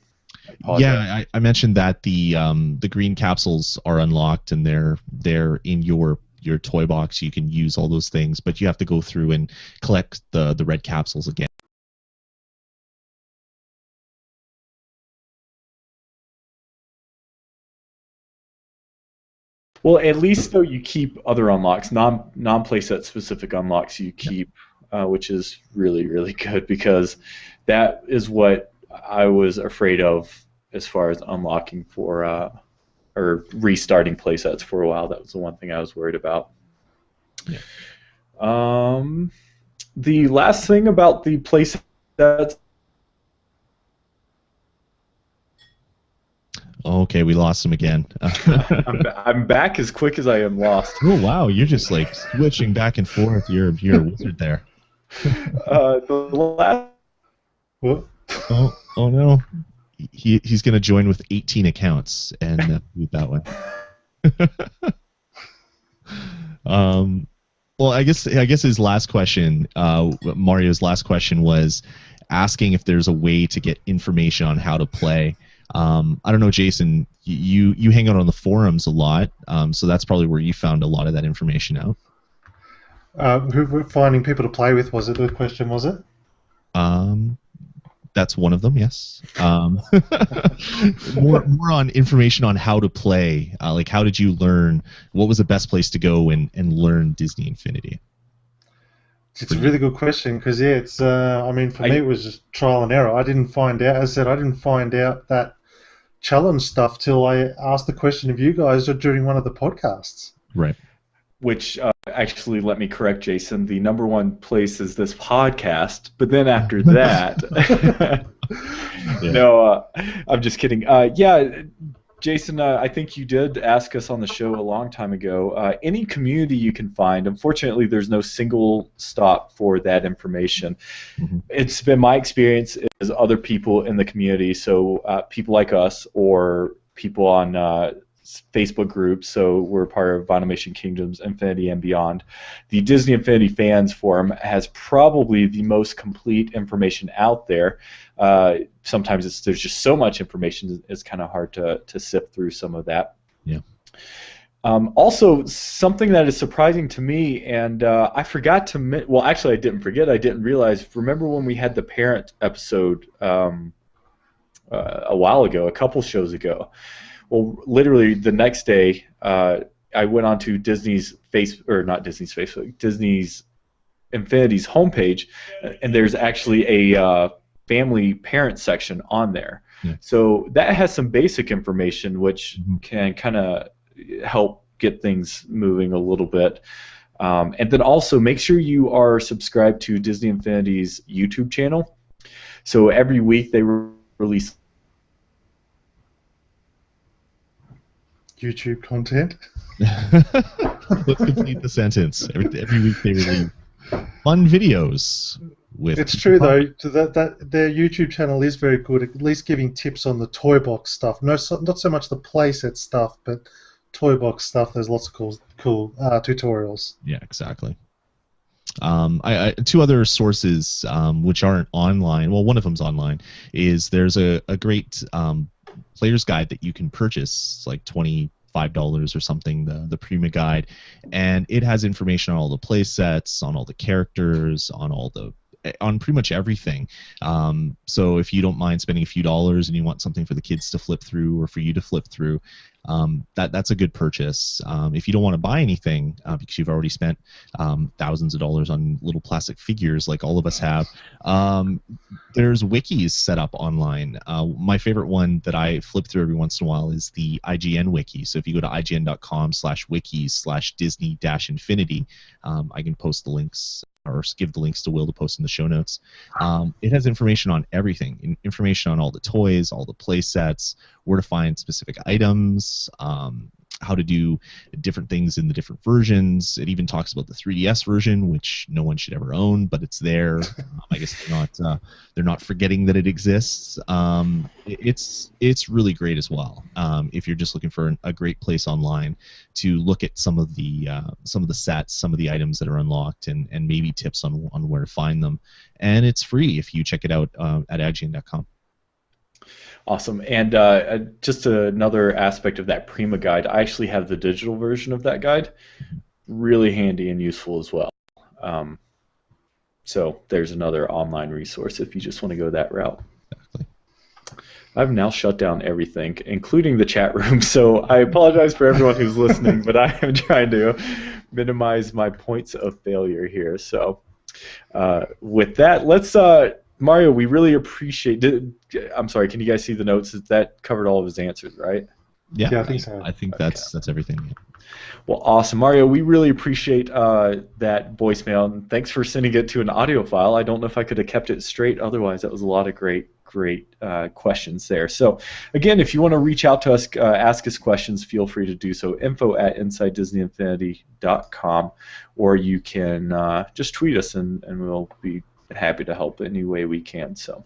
Yeah, I mentioned that the green capsules are unlocked and they're in your toy box. You can use all those things, but you have to go through and collect the red capsules again. Well, at least though you keep other unlocks, non-playset specific unlocks you keep, which is really, really good, because that is what I was afraid of as far as unlocking for or restarting playsets for a while. That was the one thing I was worried about. Yeah. The last thing about the playsets. Okay, we lost him again. I'm back as quick as I am lost. Oh wow, you're just like switching back and forth. You're a wizard there. The last. What? Oh no. He's going to join with 18 accounts and do that one. Well, I guess his last question, Mario's last question, was asking if there's a way to get information on how to play. I don't know, Jason. You hang out on the forums a lot, so that's probably where you found a lot of that information out. Finding people to play with, was it the question? Was it? That's one of them, yes. More on information on how to play. Like, how did you learn? What was the best place to go and learn Disney Infinity? It's a really good question because, yeah, it's. I mean, for me, it was just trial and error. I didn't find out. As I said, I didn't find out that challenge stuff till I asked the question of you guys during one of the podcasts. Right. Which actually, let me correct Jason. The number one place is this podcast, but then after that, yeah. No, I'm just kidding. Yeah, Jason, I think you did ask us on the show a long time ago. Any community you can find. Unfortunately, there's no single stop for that information. Mm-hmm. It's been my experience as other people in the community, so people like us or people on Facebook groups, so we're part of Automation Kingdoms, Infinity, and Beyond. The Disney Infinity Fans Forum has probably the most complete information out there. Sometimes there's just so much information, it's kind of hard to sift through some of that. Yeah. Also, something that is surprising to me, and I forgot to well, actually I didn't forget, I didn't realize, remember when we had the parent episode a while ago, a couple shows ago? Well, literally the next day, I went onto Disney's Disney's Infinity's homepage, and there's actually a family parent section on there. Yeah. So that has some basic information, which can kind of help get things moving a little bit. And then also make sure you are subscribed to Disney Infinity's YouTube channel. So every week they release YouTube content. Let's complete the sentence. Every week they release fun videos. It's true though. That their YouTube channel is very good, at least giving tips on the toy box stuff. Not so much the playset stuff, but toy box stuff. There's lots of cool tutorials. Yeah, exactly. Two other sources which aren't online. Well, one of them's online. Is there's a great player's guide that you can purchase. It's like $25 $5 or something, the Prima Guide, and it has information on all the play sets, on all the characters, on pretty much everything. So if you don't mind spending a few dollars and you want something for the kids to flip through or for you to flip through, that's a good purchase. If you don't want to buy anything because you've already spent thousands of dollars on little plastic figures like all of us have, there's wikis set up online. My favorite one that I flip through every once in a while is the IGN wiki. So if you go to ign.com/wikis/Disney-infinity, I can post the links or give the links to Will to post in the show notes. It has information on everything, information on all the toys, all the play sets, where to find specific items, how to do different things in the different versions. It even talks about the 3DS version, which no one should ever own, but it's there. I guess they're not forgetting that it exists. It's really great as well. If you're just looking for a great place online to look at some of the sets, some of the items that are unlocked, and maybe tips on where to find them. And it's free if you check it out at IGN.com. Awesome. And just another aspect of that Prima guide, I actually have the digital version of that guide. Really handy and useful as well. So there's another online resource if you just want to go that route. Exactly. I've now shut down everything, including the chat room, so I apologize for everyone who's listening, but I am trying to minimize my points of failure here. So with that, let's... Mario, we really appreciate... I'm sorry, can you guys see the notes? That covered all of his answers, right? Yeah, I think so. I think that's everything. Yeah. Well, awesome. Mario, we really appreciate that voicemail, and thanks for sending it to an audio file. I don't know if I could have kept it straight otherwise. That was a lot of great questions there. So, again, if you want to reach out to us, ask us questions, feel free to do so. info@InsideDisneyInfinity.com, or you can just tweet us, and we'll be happy to help any way we can. So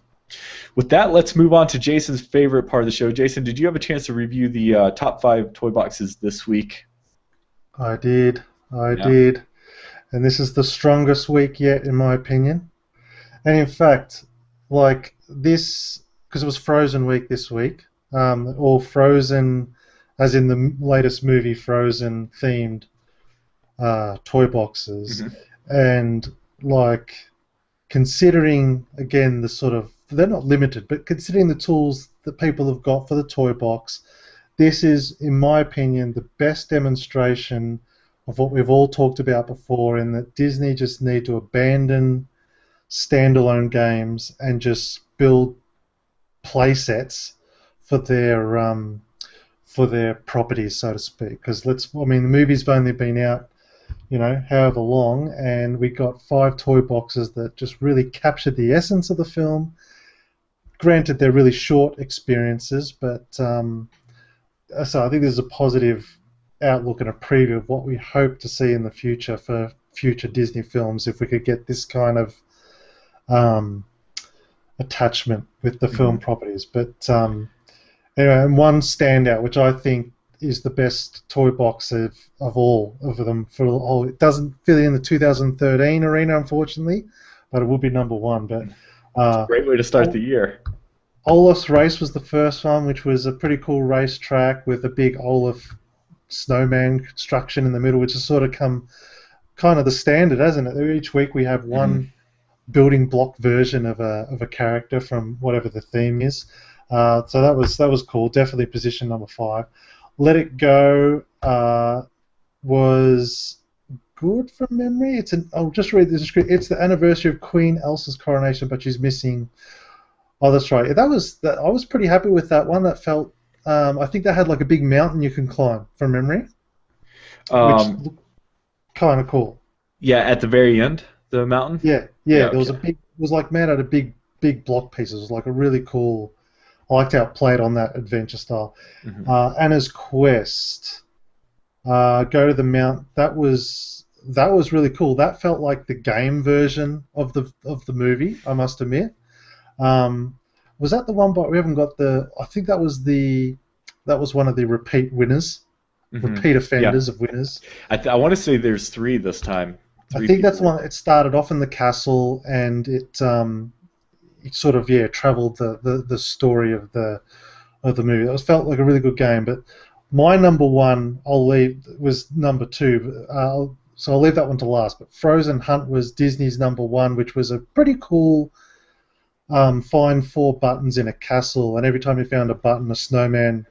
with that, let's move on to Jason's favorite part of the show. Jason, did you have a chance to review the top 5 toy boxes this week? I did. And this is the strongest week yet, in my opinion. And in fact, like this, because it was Frozen week this week, or Frozen, as in the latest movie Frozen themed toy boxes, and like considering again the sort of, they're not limited, but considering the tools that people have got for the toy box, this is, in my opinion, the best demonstration of what we've all talked about before, in that Disney just need to abandon standalone games and just build play sets for their properties, so to speak. Because the movie's only been out, however long, and we got 5 toy boxes that just really captured the essence of the film. Granted, they're really short experiences, but so I think there's a positive outlook and a preview of what we hope to see in the future for future Disney films if we could get this kind of attachment with the film properties. But anyway, and one standout, which I think is the best toy box of all of them. It doesn't fit in the 2013 arena, unfortunately, but it will be number 1. But a great way to start the year. Olaf's Race was the first one, which was a pretty cool racetrack with a big Olaf snowman construction in the middle, which has sort of come kind of the standard, hasn't it? Each week we have one building block version of a character from whatever the theme is. So that was cool. Definitely position number 5. Let It Go was good from memory. I'll just read the description. It's the anniversary of Queen Elsa's coronation, but she's missing. Oh, that's right. I was pretty happy with that one. That felt. I think that had like a big mountain you can climb from memory, which looked kind of cool. Yeah, at the very end, the mountain. Yeah. There was a big. It was like made out of big block pieces. It was like a really cool. I liked how it played on that adventure style. Anna's Quest, Go to the Mount. That was really cool. That felt like the game version of the movie, I must admit. Was that the one? But we haven't got the. I think that was one of the repeat winners, repeat offenders of winners. I want to say there's 3 this time. I think that's the one. It started off in the castle, and it sort of traveled the story of the movie. It felt like a really good game, but My number one, was number two. So I'll leave that one to last. But Frozen Hunt was Disney's number one, which was a pretty cool. Find 4 buttons in a castle, and every time you found a button, a snowman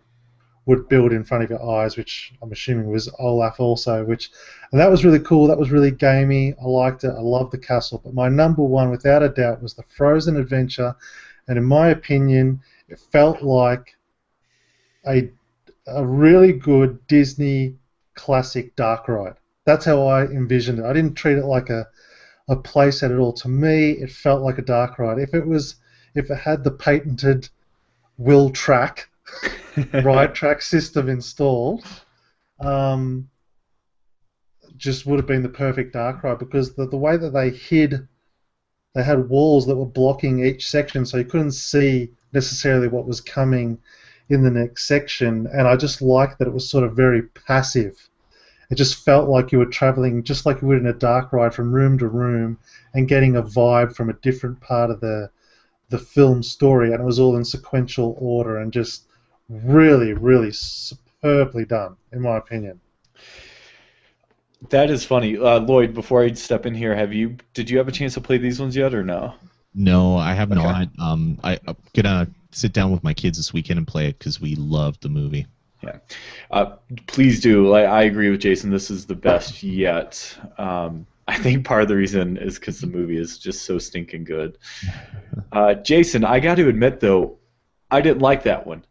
would build in front of your eyes, which I'm assuming was Olaf also. And that was really cool. That was really gamey. I liked it. I loved the castle. But my number one, without a doubt, was the Frozen Adventure, and in my opinion, it felt like a really good Disney classic dark ride. That's how I envisioned it. I didn't treat it like a playset at all. To me, it felt like a dark ride. If it had the patented will track ride track system installed, just would have been the perfect dark ride, because the way that they had walls that were blocking each section, so you couldn't see necessarily what was coming in the next section. And I just liked that it was sort of very passive. It just felt like you were traveling just like you would in a dark ride from room to room and getting a vibe from a different part of the film story, and it was all in sequential order and just really, really superbly done, in my opinion. That is funny. Lloyd, before I step in here, did you have a chance to play these ones yet or no? No, I have Okay. not. I'm gonna sit down with my kids this weekend and play it because we loved the movie. Yeah. Please do. I agree with Jason. This is the best yet. I think part of the reason is because the movie is just so stinking good. Jason, I got to admit, though, I didn't like that one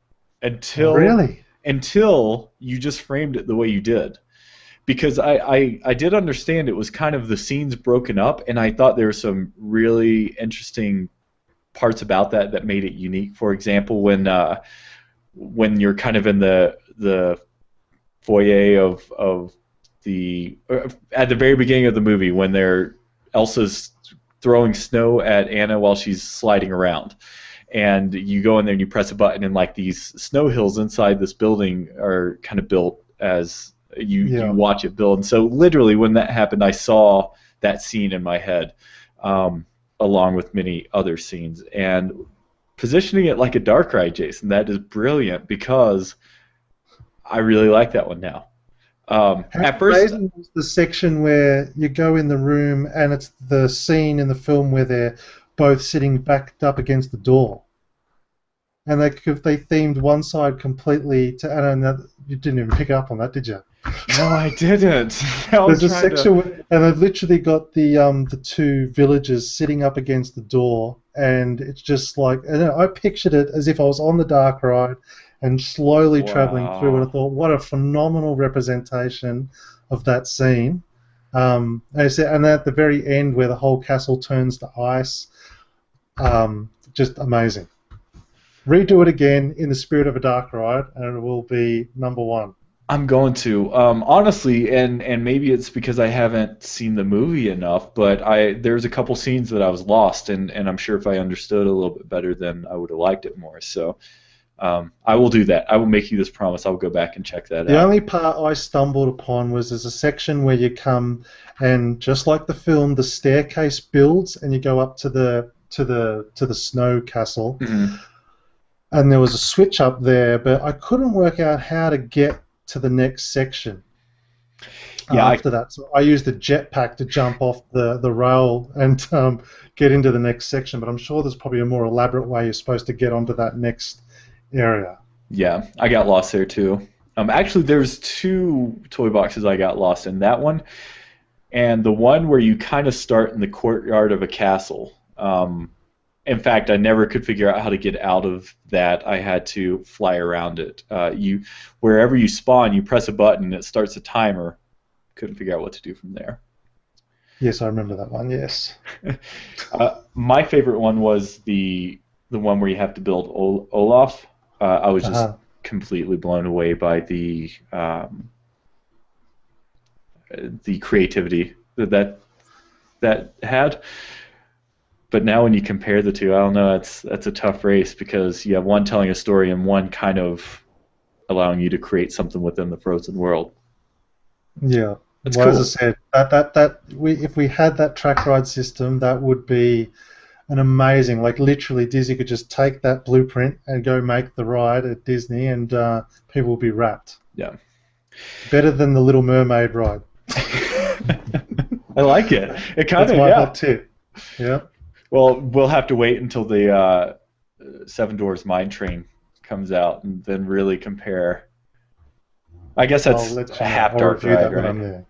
Really? until you just framed it the way you did. Because I did understand it was kind of the scenes broken up, and I thought there were some really interesting parts about that made it unique. For example, when you're kind of in the foyer of at the very beginning of the movie, when Elsa's throwing snow at Anna while she's sliding around, and you go in there and you press a button, and like these snow hills inside this building are kind of built as you watch it build. And so literally when that happened, I saw that scene in my head, along with many other scenes. And positioning it like a dark ride, Jason, that is brilliant, because I really like that one now. At first, was the section where you go in the room and it's the scene in the film where they're both sitting backed up against the door, and they themed one side completely to. And you didn't even pick up on that, did you? no, I didn't. There's a section and they've literally got the two villagers sitting up against the door, and it's just like, and I pictured it as if I was on the dark ride and slowly traveling through, and I thought, what a phenomenal representation of that scene. And at the very end where the whole castle turns to ice, just amazing. Redo it again in the spirit of a dark ride, and it will be number one. I'm going to. Honestly, and maybe it's because I haven't seen the movie enough, but there's a couple scenes that I was lost, and I'm sure if I understood a little bit better, then I would have liked it more. So I will do that. I will make you this promise. I'll go back and check that out. The only part I stumbled upon was there's a section where you come, and just like the film, the staircase builds, and you go up to the snow castle. Mm-hmm. And there was a switch up there, but I couldn't work out how to get to the next section. After that, so I used the jetpack to jump off the rail and get into the next section. But I'm sure there's probably a more elaborate way you're supposed to get onto that next area. Yeah, I got lost there too. Actually, there's 2 toy boxes I got lost in. That one, and the one where you kind of start in the courtyard of a castle. In fact, I never could figure out how to get out of that. I had to fly around it. Wherever you spawn, you press a button, and it starts a timer. Couldn't figure out what to do from there. Yes, I remember that one. Yes. My favorite one was the one where you have to build Olaf. I was just completely blown away by the creativity that had. But now when you compare the two, I don't know, that's a tough race, because you have one telling a story and one kind of allowing you to create something within the frozen world. Yeah. It's cool. cool. As I said, if we had that track ride system, that would be an amazing, like literally Disney could just take that blueprint and go make the ride at Disney, and people would be wrapped. Yeah. Better than the Little Mermaid ride. I like it. It kind That's of my yeah. hot tip. Yeah. Well, we'll have to wait until the Seven Dwarfs Mine Train comes out and then really compare. I guess I'll that's let a you know. half I'll dark review ride, that when right? I'm there.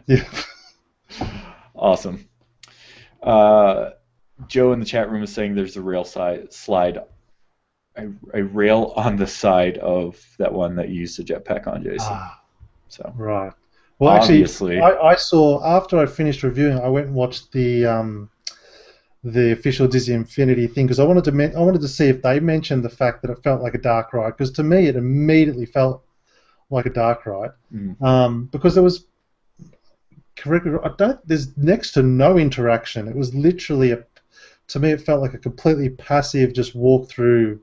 Yeah. Awesome. Joe in the chat room is saying there's a slide, a rail on the side of that one that you used the jetpack on, Jason. So Right. Well, obviously, actually, I saw after I finished reviewing, I went and watched the official Disney Infinity thing because I wanted to see if they mentioned the fact that it felt like a dark ride, because to me it immediately felt like a dark ride. Because there was there's next to no interaction. It was literally to me it felt like a completely passive just walk through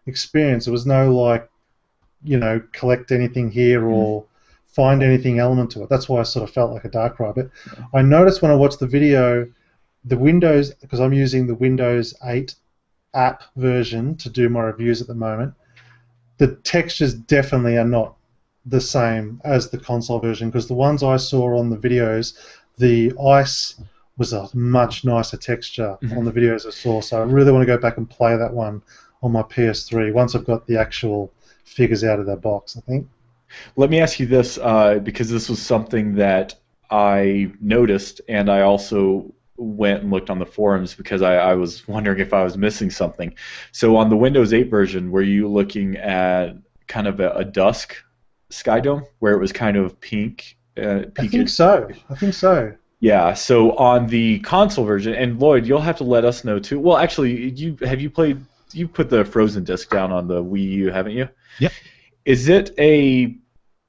experience. There was no like, collect anything here or find anything element to it. That's why I sort of felt like a dark ride. But I noticed when I watched the video, the Windows, because I'm using the Windows 8 app version to do my reviews at the moment, the textures definitely are not the same as the console version, because the ones I saw on the videos, the ice was a much nicer texture on the videos I saw. So I really want to go back and play that one on my PS3 once I've got the actual figures out of that box, I think. Let me ask you this, because this was something that I noticed, and I also went and looked on the forums because I was wondering if I was missing something. So on the Windows 8 version, were you looking at kind of a dusk sky dome where it was kind of pink? I think so. Yeah, so on the console version, and Lloyd, you'll have to let us know too. Well, actually, you put the Frozen disc down on the Wii U, haven't you? Yep. Is it a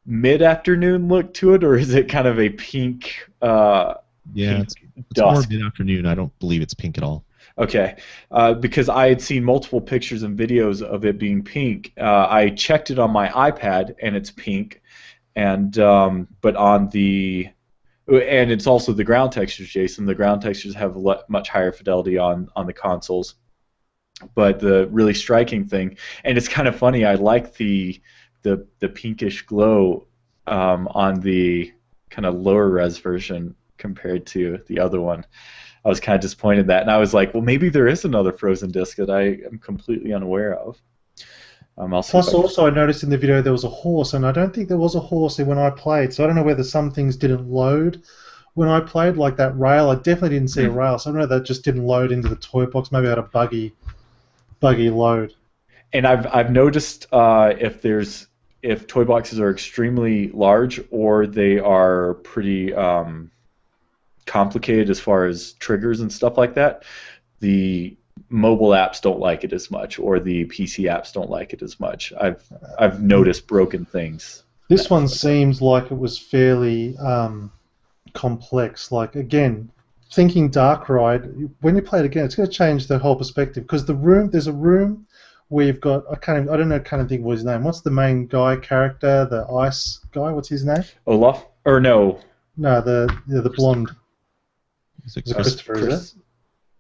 mid-afternoon look to it, or is it kind of a pink? It's more mid-afternoon. I don't believe it's pink at all. Okay, because I had seen multiple pictures and videos of it being pink. I checked it on my iPad, and it's pink, and but on the and it's also the ground textures, Jason. The ground textures have much higher fidelity on the consoles. But the really striking thing, and it's kind of funny, I like the pinkish glow on the kind of lower res version compared to the other one. I was kind of disappointed in that, and I was like, well, maybe there is another Frozen disc that I am completely unaware of. Plus, also, I noticed in the video there was a horse, and I don't think there was a horse when I played, so I don't know whether some things didn't load when I played, like that rail. I definitely didn't see a rail, so I don't know if that just didn't load into the toy box. Maybe I had a buggy load. And I've noticed if toy boxes are extremely large or they are pretty complicated as far as triggers and stuff like that, the mobile apps don't like it as much, or the PC apps don't like it as much. I've noticed broken things. This one seems like it was fairly complex. Like, again, thinking Dark Ride, when you play it again, it's going to change the whole perspective, because there's a room where you've got, I can't think of what his name. What's the main guy character, the ice guy? What's his name? Olaf? Or no? No, the blonde. Is it Christopher? Chris?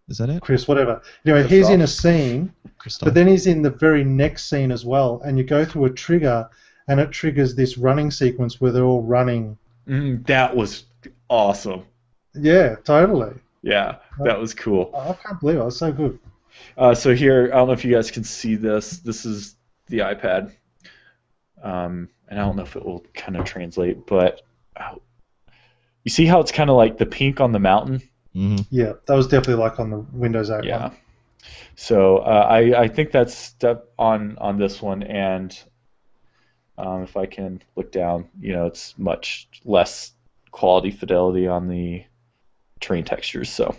Is that it? Chris, whatever. Anyway, he's in a scene, but then he's in the very next scene as well, and you go through a trigger, and it triggers this running sequence where they're all running. That was awesome. Yeah, totally. Yeah, that was cool. I can't believe it. It was so good. So here, I don't know if you guys can see this. This is the iPad. And I don't know if it will kind of translate, but you see how it's kind of like the pink on the mountain? Mm-hmm. Yeah, that was definitely like on the Windows 8 Yeah. one. So I think that's on this one, and if I can look down, it's much less quality fidelity on the terrain textures. So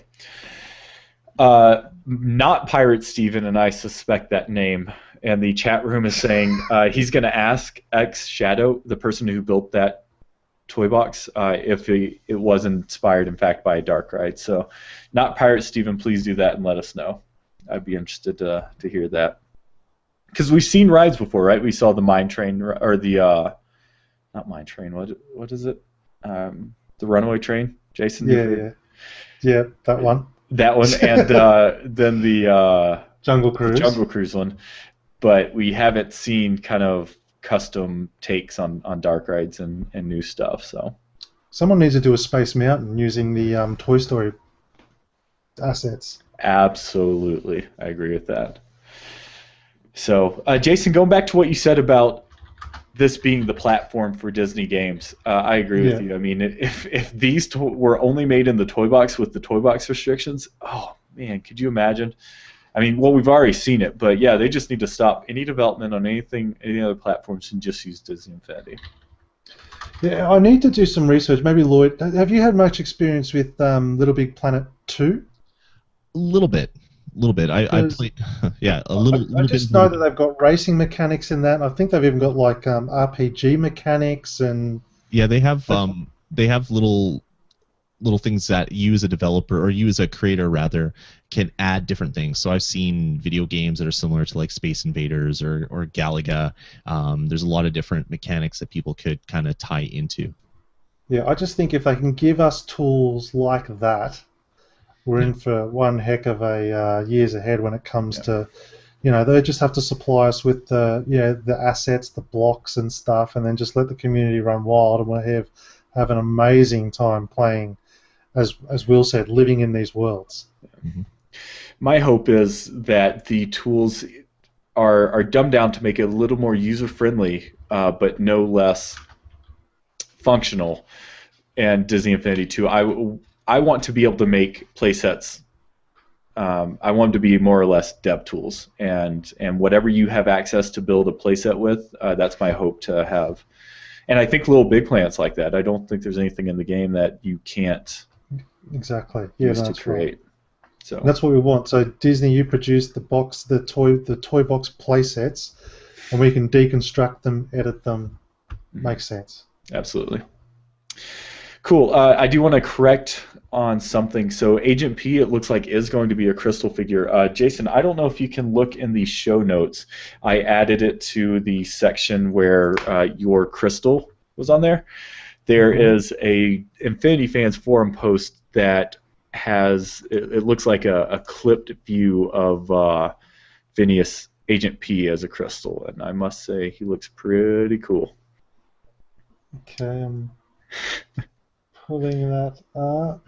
not Pirate Steven, and I suspect that name. And the chat room is saying he's going to ask X Shadow, the person who built that toy box, if it was inspired, in fact, by a Dark Ride. So, not Pirate Steven, please do that and let us know. I'd be interested to hear that. Because we've seen rides before, right? We saw the Mine Train, or the, not Mine Train, what is it? The Runaway Train, Jason? Yeah, that one. That one, and then the Jungle Cruise. Jungle Cruise one. But we haven't seen kind of custom takes on dark rides and new stuff. So Someone needs to do a Space Mountain using the Toy Story assets. absolutely, I agree with that. So Jason, going back to what you said about this being the platform for Disney games, I agree with you. I mean, if these were only made in the toy box with the toy box restrictions, oh man, could you imagine? I mean, well, we've already seen it, but yeah, they just need to stop any development on any other platforms and just use Disney Infinity. Yeah, I need to do some research. Maybe Lloyd, have you had much experience with Little Big Planet 2? A little bit. I played, yeah, a little I bit. just know that they've got racing mechanics in that. I think they've even got like RPG mechanics and. Yeah, they have little things that you as a developer, or you as a creator rather, can add different things. So I've seen video games that are similar to like Space Invaders or Galaga. There's a lot of different mechanics that people could kind of tie into. Yeah, I just think if they can give us tools like that, we're in for one heck of a years ahead when it comes to, they just have to supply us with the assets, the blocks and stuff, and then just let the community run wild, and we'll have an amazing time playing, as Will said, living in these worlds. Mm-hmm. My hope is that the tools are dumbed down to make it a little more user-friendly, but no less functional. And Disney Infinity 2, I want to be able to make playsets. I want them to be more or less dev tools, and whatever you have access to build a playset with, that's my hope to have. And I think Little Big Planet's like that. I don't think there's anything in the game that you can't exactly use to create. Right. So that's what we want. So Disney, you produce the toy box playsets, and we can deconstruct them, edit them. Makes sense. Absolutely. Cool. I do want to correct on something. So Agent P, it looks like, is going to be a crystal figure. Jason, I don't know if you can look in the show notes. I added it to the section where your crystal was on there. There is a Infinity Fans forum post that has, it looks like a clipped view of Phineas Agent P as a crystal, and I must say he looks pretty cool. Okay, I'm pulling that up.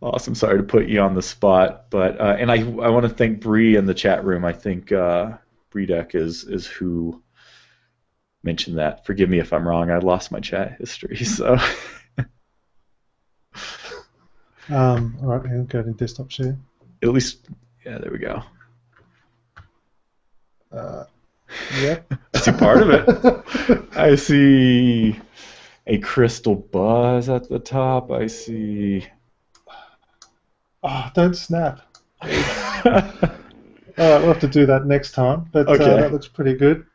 Awesome. Sorry to put you on the spot, but and I want to thank Bree in the chat room. I think Breedek is who mentioned that. Forgive me if I'm wrong. I lost my chat history, so. All right, I'll go to desktop share. At least, yeah, there we go. Yep. I see part of it. I see a crystal buzz at the top. I see. Oh, don't snap. All right, we'll have to do that next time. But okay. That looks pretty good.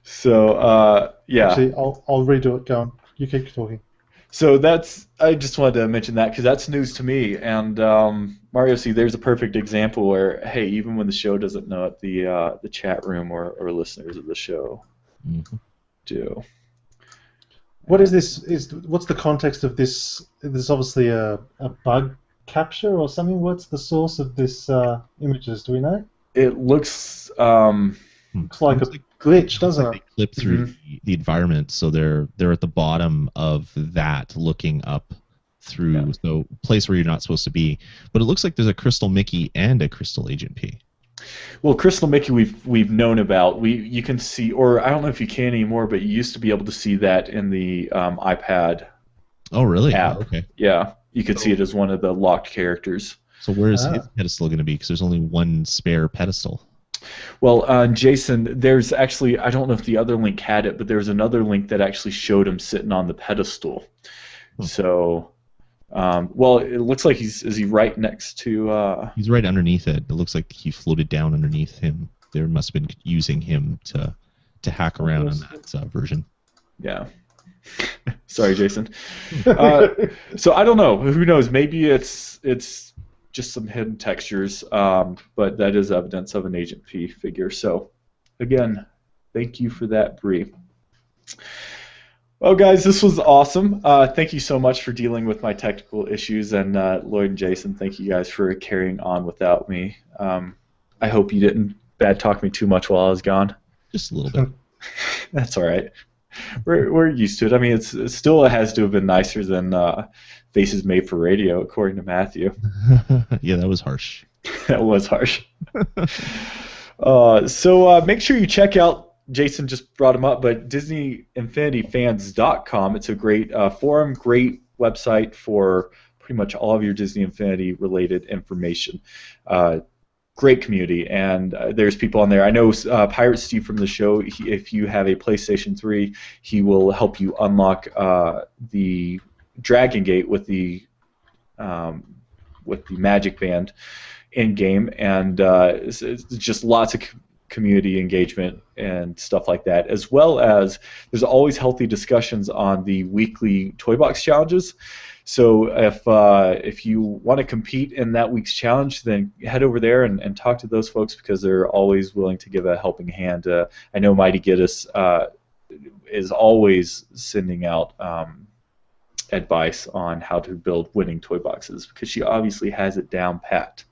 So yeah. Actually, I'll redo it. Go on. You keep talking. So I just wanted to mention that because that's news to me. And Mario C, there's a perfect example where, hey, even when the show doesn't know it, the chat room or listeners of the show do. What is this? What's the context of this? There's obviously a bug capture or something. What's the source of this images? Do we know? It looks looks like a glitch, doesn't it? They clip through the environment, so they're at the bottom of that, looking up through the place where you're not supposed to be. But it looks like there's a Crystal Mickey and a Crystal Agent P. Well, Crystal Mickey we've known about. You can see, or I don't know if you can anymore, but you used to be able to see that in the iPad. Oh, really? App. Oh, okay. Yeah, you could see it as one of the locked characters. So where is his pedestal going to be? Because there's only one spare pedestal. Well, Jason, there's actually, I don't know if the other link had it, but there's another link that actually showed him sitting on the pedestal. So, well, it looks like is he right next to... He's right underneath it. It looks like he floated down underneath him. They must have been using him to hack around on that version. Yeah. Sorry, Jason. So I don't know. Who knows? Maybe it's just some hidden textures, but that is evidence of an Agent P figure. So, again, thank you for that, Bree. Well, guys, this was awesome. Thank you so much for dealing with my technical issues, and Lloyd and Jason, thank you guys for carrying on without me. I hope you didn't bad talk me too much while I was gone. Just a little bit. That's all right. We're used to it. I mean, it still has to have been nicer than Faces Made for Radio, according to Matthew. Yeah, that was harsh. That was harsh. Make sure you check out. Jason just brought him up, but DisneyInfinityFans.com. It's a great forum, great website for pretty much all of your Disney Infinity related information. Great community, and there's people on there. I know Pirate Steve from the show, if you have a PlayStation 3, he will help you unlock the Dragon Gate with the Magic Band in-game, and it's just lots of community engagement and stuff like that, as well as there's always healthy discussions on the weekly Toy Box challenges. So if you want to compete in that week's challenge, then head over there and talk to those folks, because they're always willing to give a helping hand. I know Mighty Giddis is always sending out advice on how to build winning toy boxes, because she obviously has it down pat.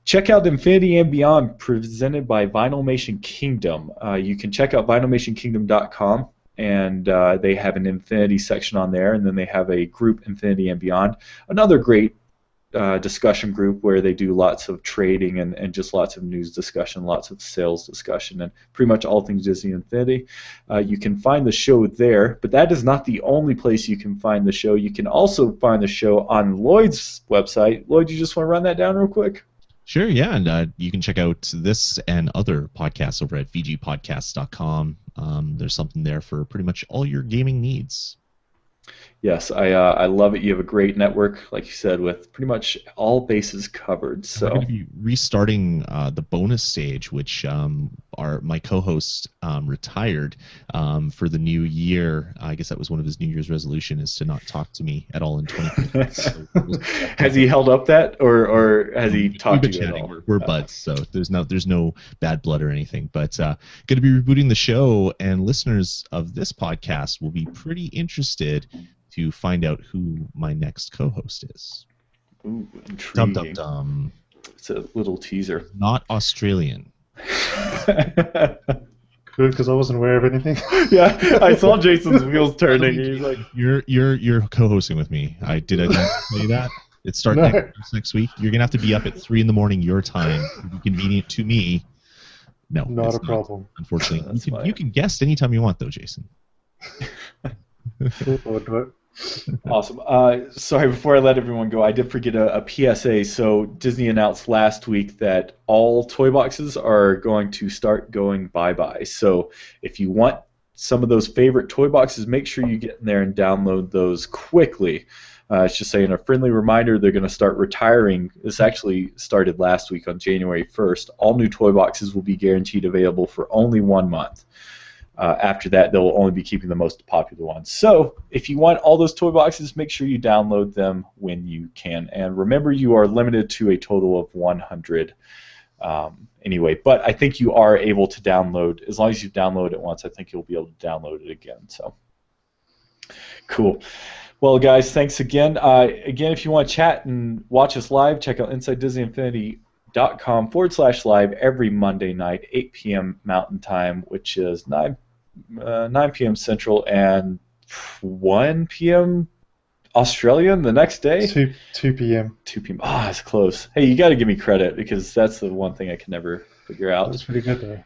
Check out Infinity and Beyond, presented by Vinylmation Kingdom. You can check out vinylmationkingdom.com, and they have an Infinity section on there, and then they have a group, Infinity and Beyond, another great discussion group where they do lots of trading and just lots of news discussion, lots of sales discussion, and pretty much all things Disney Infinity. You can find the show there, but that is not the only place you can find the show. You can also find the show on Lloyd's website. Lloyd, you just want to run that down real quick? Sure, yeah, and you can check out this and other podcasts over at vgpodcasts.com. There's something there for pretty much all your gaming needs. Yes, I love it. You have a great network, like you said, with pretty much all bases covered. So we're going to be restarting the bonus stage, which my co-host retired for the new year. I guess that was one of his New Year's resolution, is to not talk to me at all in 2020. So has he held up that, or has he talked to you chatting. at all? We're buds, so there's no bad blood or anything. But going to be rebooting the show, and listeners of this podcast will be pretty interested to find out who my next co-host is. Ooh, intriguing. Dum dum dum. It's a little teaser. Not Australian. Good, because I wasn't aware of anything. Yeah, I saw Jason's wheels turning. He's like, You're co-hosting with me. I not tell you that. It's starting next week. You're gonna have to be up at 3 a.m. your time. To be convenient to me. No, not a problem. Unfortunately, you can guest anytime you want, though, Jason. I'll do it. Awesome. Sorry, before I let everyone go, I did forget a PSA. So Disney announced last week that all toy boxes are going to start going bye-bye. So if you want some of those favorite toy boxes, make sure you get in there and download those quickly. It's just saying a friendly reminder, they're going to start retiring. This actually started last week on January 1st. All new toy boxes will be guaranteed available for only 1 month. After that, they'll only be keeping the most popular ones. So if you want all those toy boxes, make sure you download them when you can. And remember, you are limited to a total of 100 anyway. But I think you are able to download, as long as you download it once, I think you'll be able to download it again. So cool. Well, guys, thanks again. Again, if you want to chat and watch us live, check out InsideDisneyInfinity.com/live every Monday night, 8 p.m. Mountain Time, which is 9 p.m. Central and 1 p.m. Australian the next day. 2 p.m. 2 p.m. Ah, it's close. Hey, you got to give me credit, because that's the one thing I can never figure out. That's pretty good, though.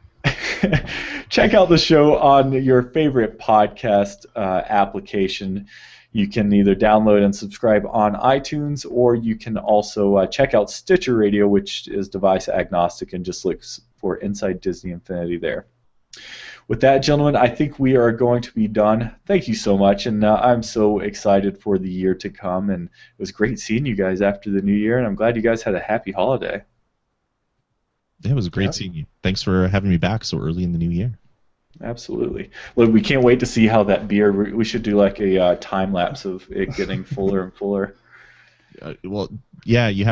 Check out the show on your favorite podcast application. You can either download and subscribe on iTunes, or you can also check out Stitcher Radio, which is device agnostic, and just look for Inside Disney Infinity there. With that, gentlemen, I think we are going to be done. Thank you so much, and I'm so excited for the year to come, and it was great seeing you guys after the new year, and I'm glad you guys had a happy holiday. Yeah, it was great seeing you. Thanks for having me back so early in the new year. Absolutely. Look, we can't wait to see how that beer. We should do like a time lapse of it getting fuller and fuller. Well, yeah, you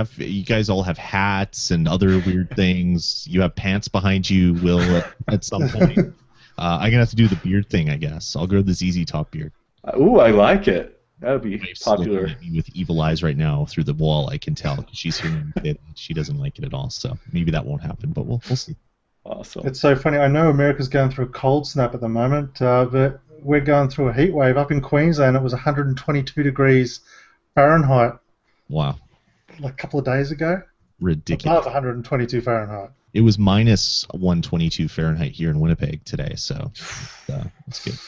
guys all have hats and other weird things. You have pants behind you, Will, at some point. I'm gonna have to do the beard thing, I guess. I'll grow the ZZ Top beard. Ooh, I like it. That would be Wife's popular. looking at me with evil eyes right now through the wall. I can tell, 'cause she's hearing it. She doesn't like it at all. So maybe that won't happen, but we'll see. Awesome. It's so funny. I know America's going through a cold snap at the moment, but we're going through a heat wave. Up in Queensland, it was 122 degrees Fahrenheit Wow. like a couple of days ago. Ridiculous. Above 122 Fahrenheit. It was minus 122 Fahrenheit here in Winnipeg today, so that's good.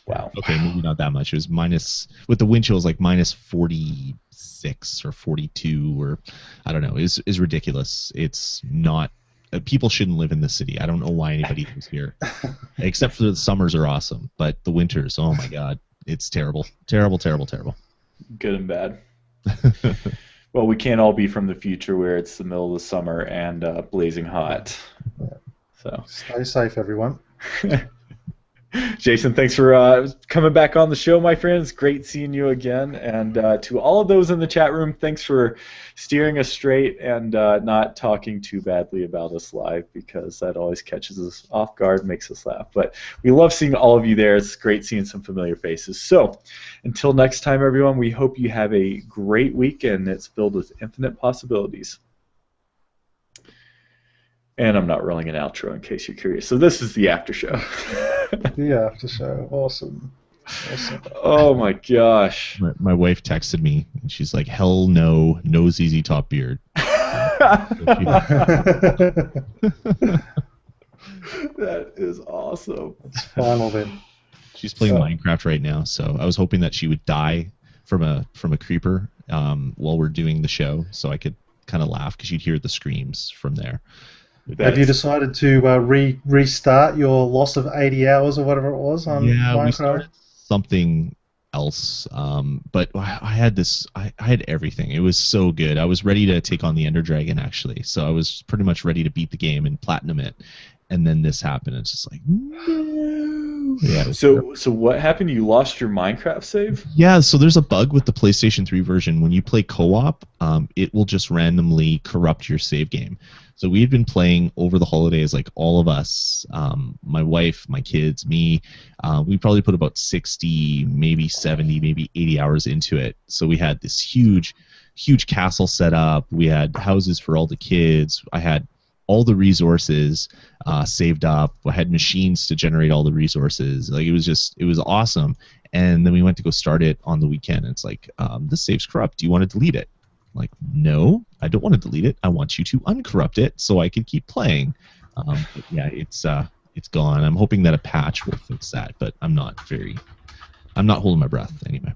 Wow. Okay, maybe not that much. It was minus, with the wind chills, like minus 46 or 42, or I don't know. It's ridiculous. It's not. People shouldn't live in this city. I don't know why anybody lives here, except for the summers are awesome, but the winters, oh my God, it's terrible, terrible, terrible, terrible. Good and bad. Well, we can't all be from the future where it's the middle of the summer and blazing hot. So Stay safe, everyone. Jason, thanks for coming back on the show, my friends. Great seeing you again. And to all of those in the chat room, thanks for steering us straight and not talking too badly about us live, because that always catches us off guard, makes us laugh. But we love seeing all of you there. It's great seeing some familiar faces. So until next time, everyone, we hope you have a great week and it's filled with infinite possibilities. And I'm not rolling an outro in case you're curious. So this is the after show. The after show. Awesome. Oh my gosh. My wife texted me and she's like, "Hell no, no ZZ Top beard." That is awesome. It's final then. She's playing Minecraft right now, so I was hoping that she would die from a creeper while we're doing the show, so I could kind of laugh because you'd hear the screams from there. Have you decided to restart your loss of 80 hours or whatever it was on Minecraft? We started something else, but I had everything. It was so good. I was ready to take on the Ender Dragon, actually, so I was pretty much ready to beat the game and platinum it, and then this happened. It's just like, no. Yeah. So what happened? You lost your Minecraft save? Yeah, so there's a bug with the PlayStation 3 version. When you play co-op, it will just randomly corrupt your save game. So we had been playing over the holidays, like all of us, my wife, my kids, me. We probably put about 60, maybe 70, maybe 80 hours into it. So we had this huge castle set up. We had houses for all the kids. I had all the resources saved up. I had machines to generate all the resources. Like it was awesome. And then we went to go start it on the weekend. And it's like, this save's corrupt. Do you want to delete it? I'm like, no, I don't want to delete it. I want you to uncorrupt it so I can keep playing. But yeah, it's gone. I'm hoping that a patch will fix that, but I'm not holding my breath anyway.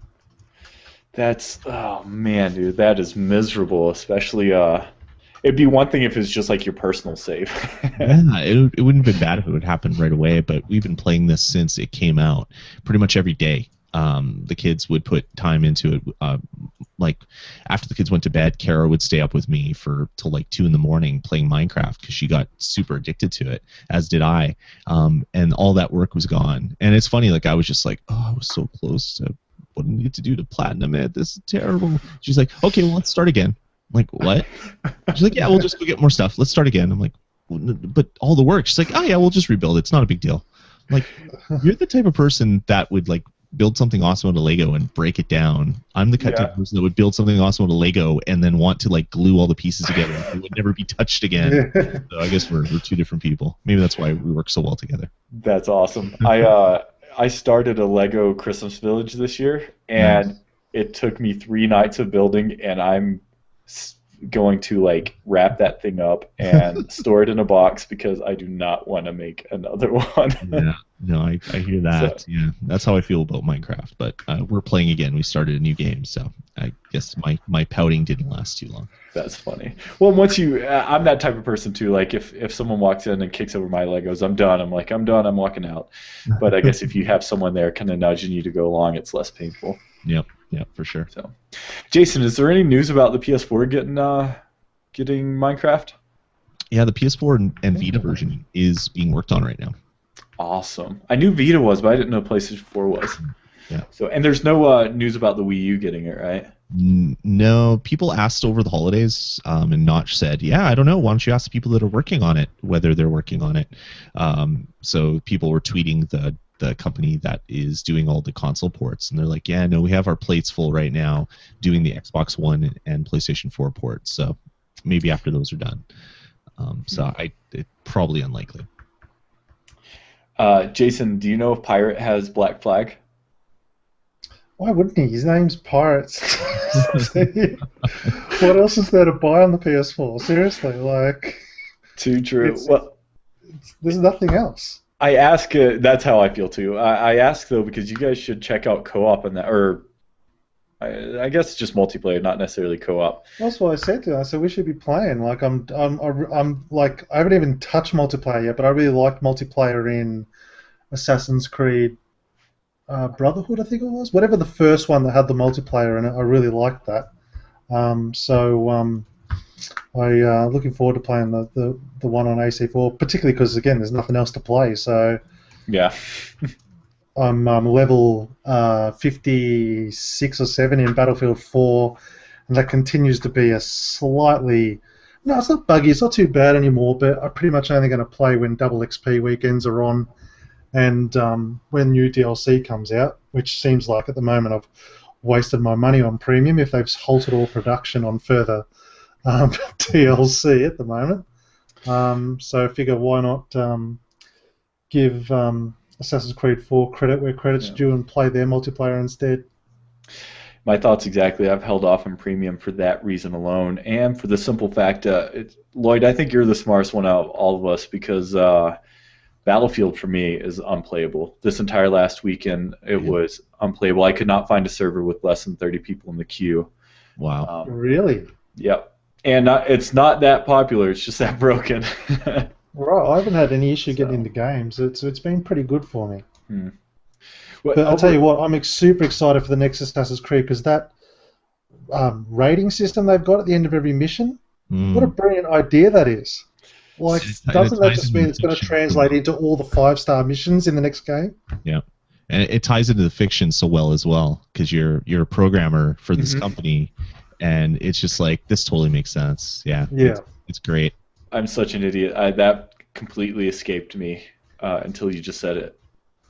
Oh man, dude, that is miserable. Especially, it'd be one thing if it was just like your personal save. Yeah, it wouldn't have been bad if it would happen right away, but we've been playing this since it came out, pretty much every day. The kids would put time into it. Like after the kids went to bed, Kara would stay up with me till like 2 a.m. playing Minecraft because she got super addicted to it, as did I. And all that work was gone. And it's funny, like I was just like, oh, I was so close to what I need to do to platinum it. This is terrible. She's like, okay, well, let's start again. I'm like, what? She's like, yeah, we'll just go get more stuff. Let's start again. I'm like, but all the work. She's like, oh yeah, we'll just rebuild it. It's not a big deal. I'm like, you're the type of person that would like build something awesome out of Lego and break it down. I'm the type of person that would build something awesome out of Lego and then want to like glue all the pieces together and it would never be touched again. So I guess we're two different people. Maybe that's why we work so well together. That's awesome. I started a Lego Christmas Village this year, and it took me 3 nights of building, and I'm going to like wrap that thing up and store it in a box because I do not want to make another one. Yeah, no, I hear that. So, yeah, that's how I feel about Minecraft. But we're playing again. We started a new game, so I guess my pouting didn't last too long. That's funny. Well, once I'm that type of person too. Like if someone walks in and kicks over my Legos, I'm done. I'm like, I'm done. I'm walking out. But I guess if you have someone there kind of nudging you to go along, it's less painful. Yep. Yeah, for sure. So, Jason, is there any news about the PS4 getting Minecraft? Yeah, the PS4 and Vita version is being worked on right now. Awesome. I knew Vita was, but I didn't know PlayStation 4 was. Yeah. So, and there's no news about the Wii U getting it, right? No. People asked over the holidays, and Notch said, "Yeah, I don't know. Why don't you ask the people that are working on it whether they're working on it?" So people were tweeting the company that is doing all the console ports, and they're like, yeah, no, we have our plates full right now doing the Xbox One and PlayStation 4 ports, so maybe after those are done. So it probably unlikely. Jason, do you know if Pirate has Black Flag? Why wouldn't he? His name's Pirates. What else is there to buy on the PS4? Seriously, like. Too true. There's nothing else. I ask. That's how I feel too. I ask though because you guys should check out co-op and that, or I guess just multiplayer, not necessarily co-op. That's what I said to him. I said we should be playing. Like I'm like I haven't even touched multiplayer yet, but I really liked multiplayer in Assassin's Creed Brotherhood, I think it was. Whatever the first one that had the multiplayer in it, I really liked that. I looking forward to playing the one on AC4, particularly because again there's nothing else to play. So yeah, I'm level 56 or 7 in Battlefield 4, and that continues to be a slightly it's not buggy, it's not too bad anymore. But I'm pretty much only going to play when double XP weekends are on, and when new DLC comes out, which seems like at the moment I've wasted my money on premium if they've halted all production on further DLC at the moment. So I figure why not give Assassin's Creed 4 credit where credit's due and play their multiplayer instead. My thoughts exactly. I've held off on premium for that reason alone, and for the simple fact, Lloyd, I think you're the smartest one out of all of us because Battlefield for me is unplayable. This entire last weekend, it was unplayable. I could not find a server with less than 30 people in the queue. Wow. Really? Yep. And it's not that popular. It's just that broken. Right. I haven't had any issue getting into games. It's been pretty good for me. Well, but I'll tell you what, I'm super excited for the next Assassin's Creed because that rating system they've got at the end of every mission, what a brilliant idea that is. Like, doesn't that just mean it's going to translate into all the 5-star missions in the next game? Yeah. And it ties into the fiction so well as well because you're a programmer for this company. And it's just like, this totally makes sense. Yeah. It's great. I'm such an idiot. That completely escaped me until you just said it.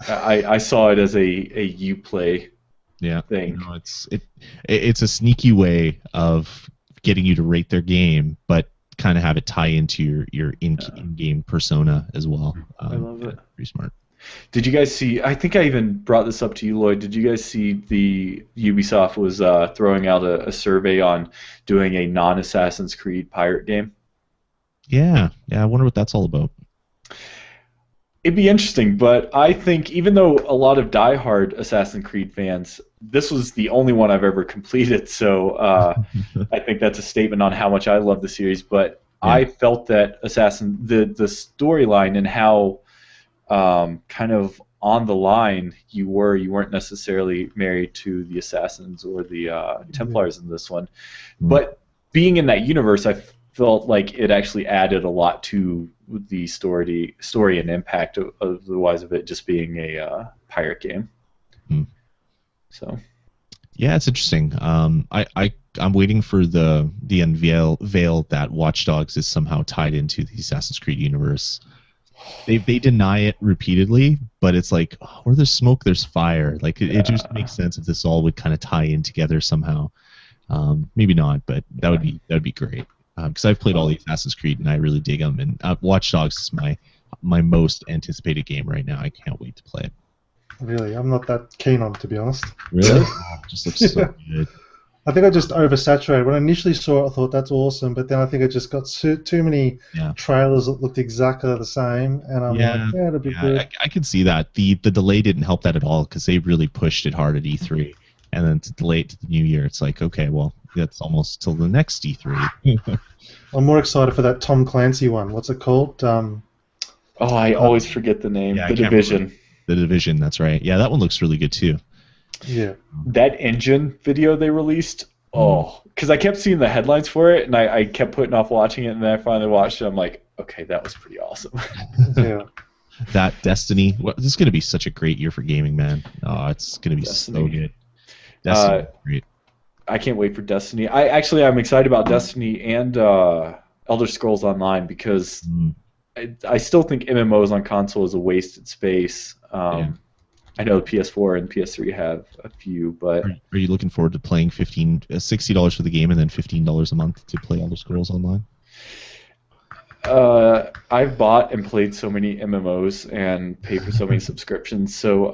I saw it as a Uplay thing. No, it's a sneaky way of getting you to rate their game, but kind of have it tie into your in-game persona as well. I love it. Pretty smart. Did you guys see? I think I even brought this up to you, Lloyd. Did you guys see the Ubisoft was throwing out a survey on doing a non-Assassin's Creed pirate game? Yeah. I wonder what that's all about. It'd be interesting, but I think even though a lot of diehard Assassin's Creed fans, this was the only one I've ever completed, so I think that's a statement on how much I love the series. But I felt that the storyline and how kind of on the line you weren't necessarily married to the Assassins or the Templars in this one, but being in that universe, I felt like it actually added a lot to the story and impact otherwise of it just being a pirate game. So yeah, it's interesting. I'm waiting for the unveil that Watch Dogs is somehow tied into the Assassin's Creed universe. They deny it repeatedly, but it's like, where there's smoke, there's fire. Like it just makes sense if this all would kind of tie in together somehow. Maybe not, but that would be great. Because I've played all the Assassin's Creed and I really dig them, and Watch Dogs is my most anticipated game right now. I can't wait to play it. Really, I'm not that keen on it, to be honest. Really? It just looks so good. I think I just oversaturated. When I initially saw it, I thought that's awesome, but then I think I just got too many trailers that looked exactly the same, and I'm like, it'll be good. I can see that. The delay didn't help that at all because they really pushed it hard at E3, and then to delay it to the new year, it's like, okay, well, that's almost till the next E3. I'm more excited for that Tom Clancy one. What's it called? I always forget the name. The Division. The Division, that's right. Yeah, that one looks really good too. Yeah. That engine video they released, because I kept seeing the headlines for it, and I kept putting off watching it, and then I finally watched it. I'm like, okay, that was pretty awesome. Yeah. That Destiny, this is going to be such a great year for gaming, man. Oh, it's going to be Destiny. So good. Destiny, great. I can't wait for Destiny. I'm excited about Destiny and Elder Scrolls Online because I still think MMOs on console is a wasted space. I know the PS4 and PS3 have a few, but are you looking forward to playing $60 for the game and then $15 a month to play Elder Scrolls Online? I've bought and played so many MMOs and paid for so many subscriptions, so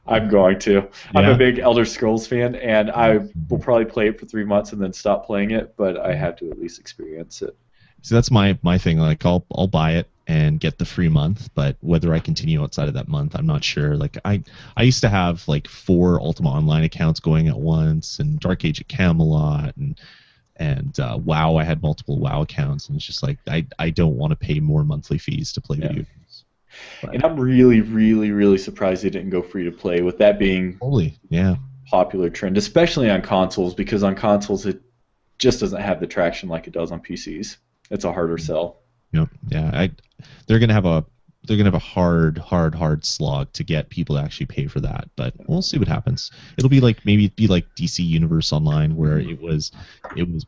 I'm going to. I'm a big Elder Scrolls fan, and I will probably play it for 3 months and then stop playing it, but I have to at least experience it. So that's my thing. Like I'll buy it and get the free month, but whether I continue outside of that month, I'm not sure. Like I used to have like 4 Ultima Online accounts going at once, and Dark Age of Camelot, and WoW. I had multiple WoW accounts, and it's just like I don't want to pay more monthly fees to play video games. But, and I'm really, really, really surprised they didn't go free to play, with that being popular trend, especially on consoles, because on consoles it just doesn't have the traction like it does on PCs. It's a harder sell. Yep. Yeah. They're gonna have a hard slog to get people to actually pay for that, but we'll see what happens. It'll be like DC Universe Online, where it was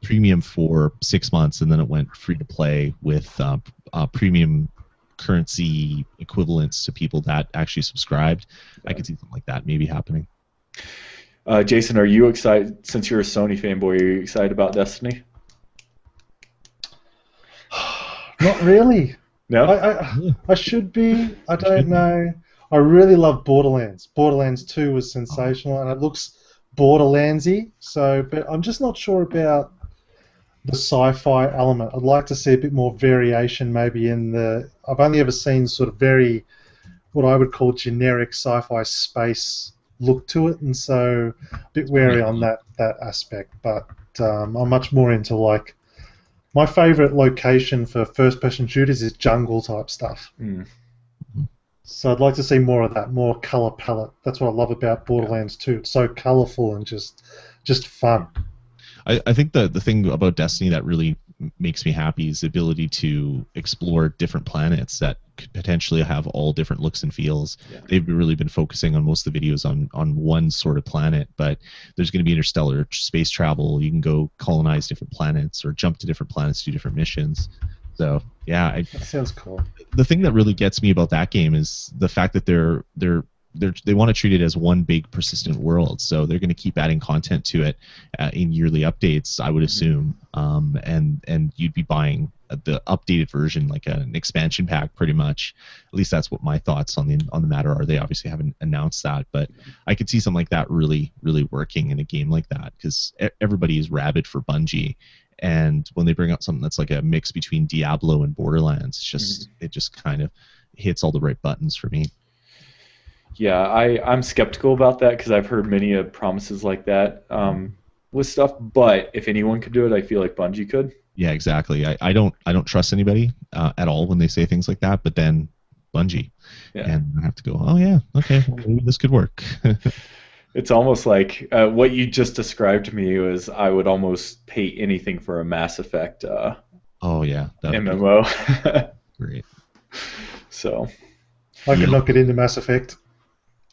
premium for 6 months and then it went free to play with premium currency equivalents to people that actually subscribed. I could see something like that maybe happening. Jason, are you excited? Since you're a Sony fanboy, are you excited about Destiny? Not really. No? I should be. I don't know. I really love Borderlands. Borderlands 2 was sensational, and it looks Borderlandsy. But I'm just not sure about the sci-fi element. I'd like to see a bit more variation, maybe in the. I've only ever seen sort of very, what I would call generic sci-fi space look to it, and so a bit wary on that aspect. But I'm much more into like. My favourite location for first-person shooters is jungle-type stuff. Mm. So I'd like to see more of that, more colour palette. That's what I love about Borderlands 2. It's so colourful and just fun. I think the thing about Destiny that really makes me happy is the ability to explore different planets that could potentially have all different looks and feels. Yeah. They've really been focusing on most of the videos on one sort of planet, but there's going to be interstellar space travel. You can go colonize different planets or jump to different planets, do different missions. So yeah, that sounds cool. The thing that really gets me about that game is the fact that they want to treat it as one big persistent world, so they're going to keep adding content to it in yearly updates, I would assume, and you'd be buying the updated version, like an expansion pack, pretty much. At least that's what my thoughts on the matter are. They obviously haven't announced that, but I could see something like that really, really working in a game like that, because everybody is rabid for Bungie, and when they bring out something that's like a mix between Diablo and Borderlands, it just kind of hits all the right buttons for me. Yeah, I'm skeptical about that because I've heard many promises like that with stuff. But if anyone could do it, I feel like Bungie could. Yeah, exactly. I don't trust anybody at all when they say things like that. But then Bungie, and I have to go. Oh yeah, okay, well, maybe this could work. It's almost like what you just described to me was I would almost pay anything for a Mass Effect. Oh yeah, MMO. Great. So. I could not get into Mass Effect.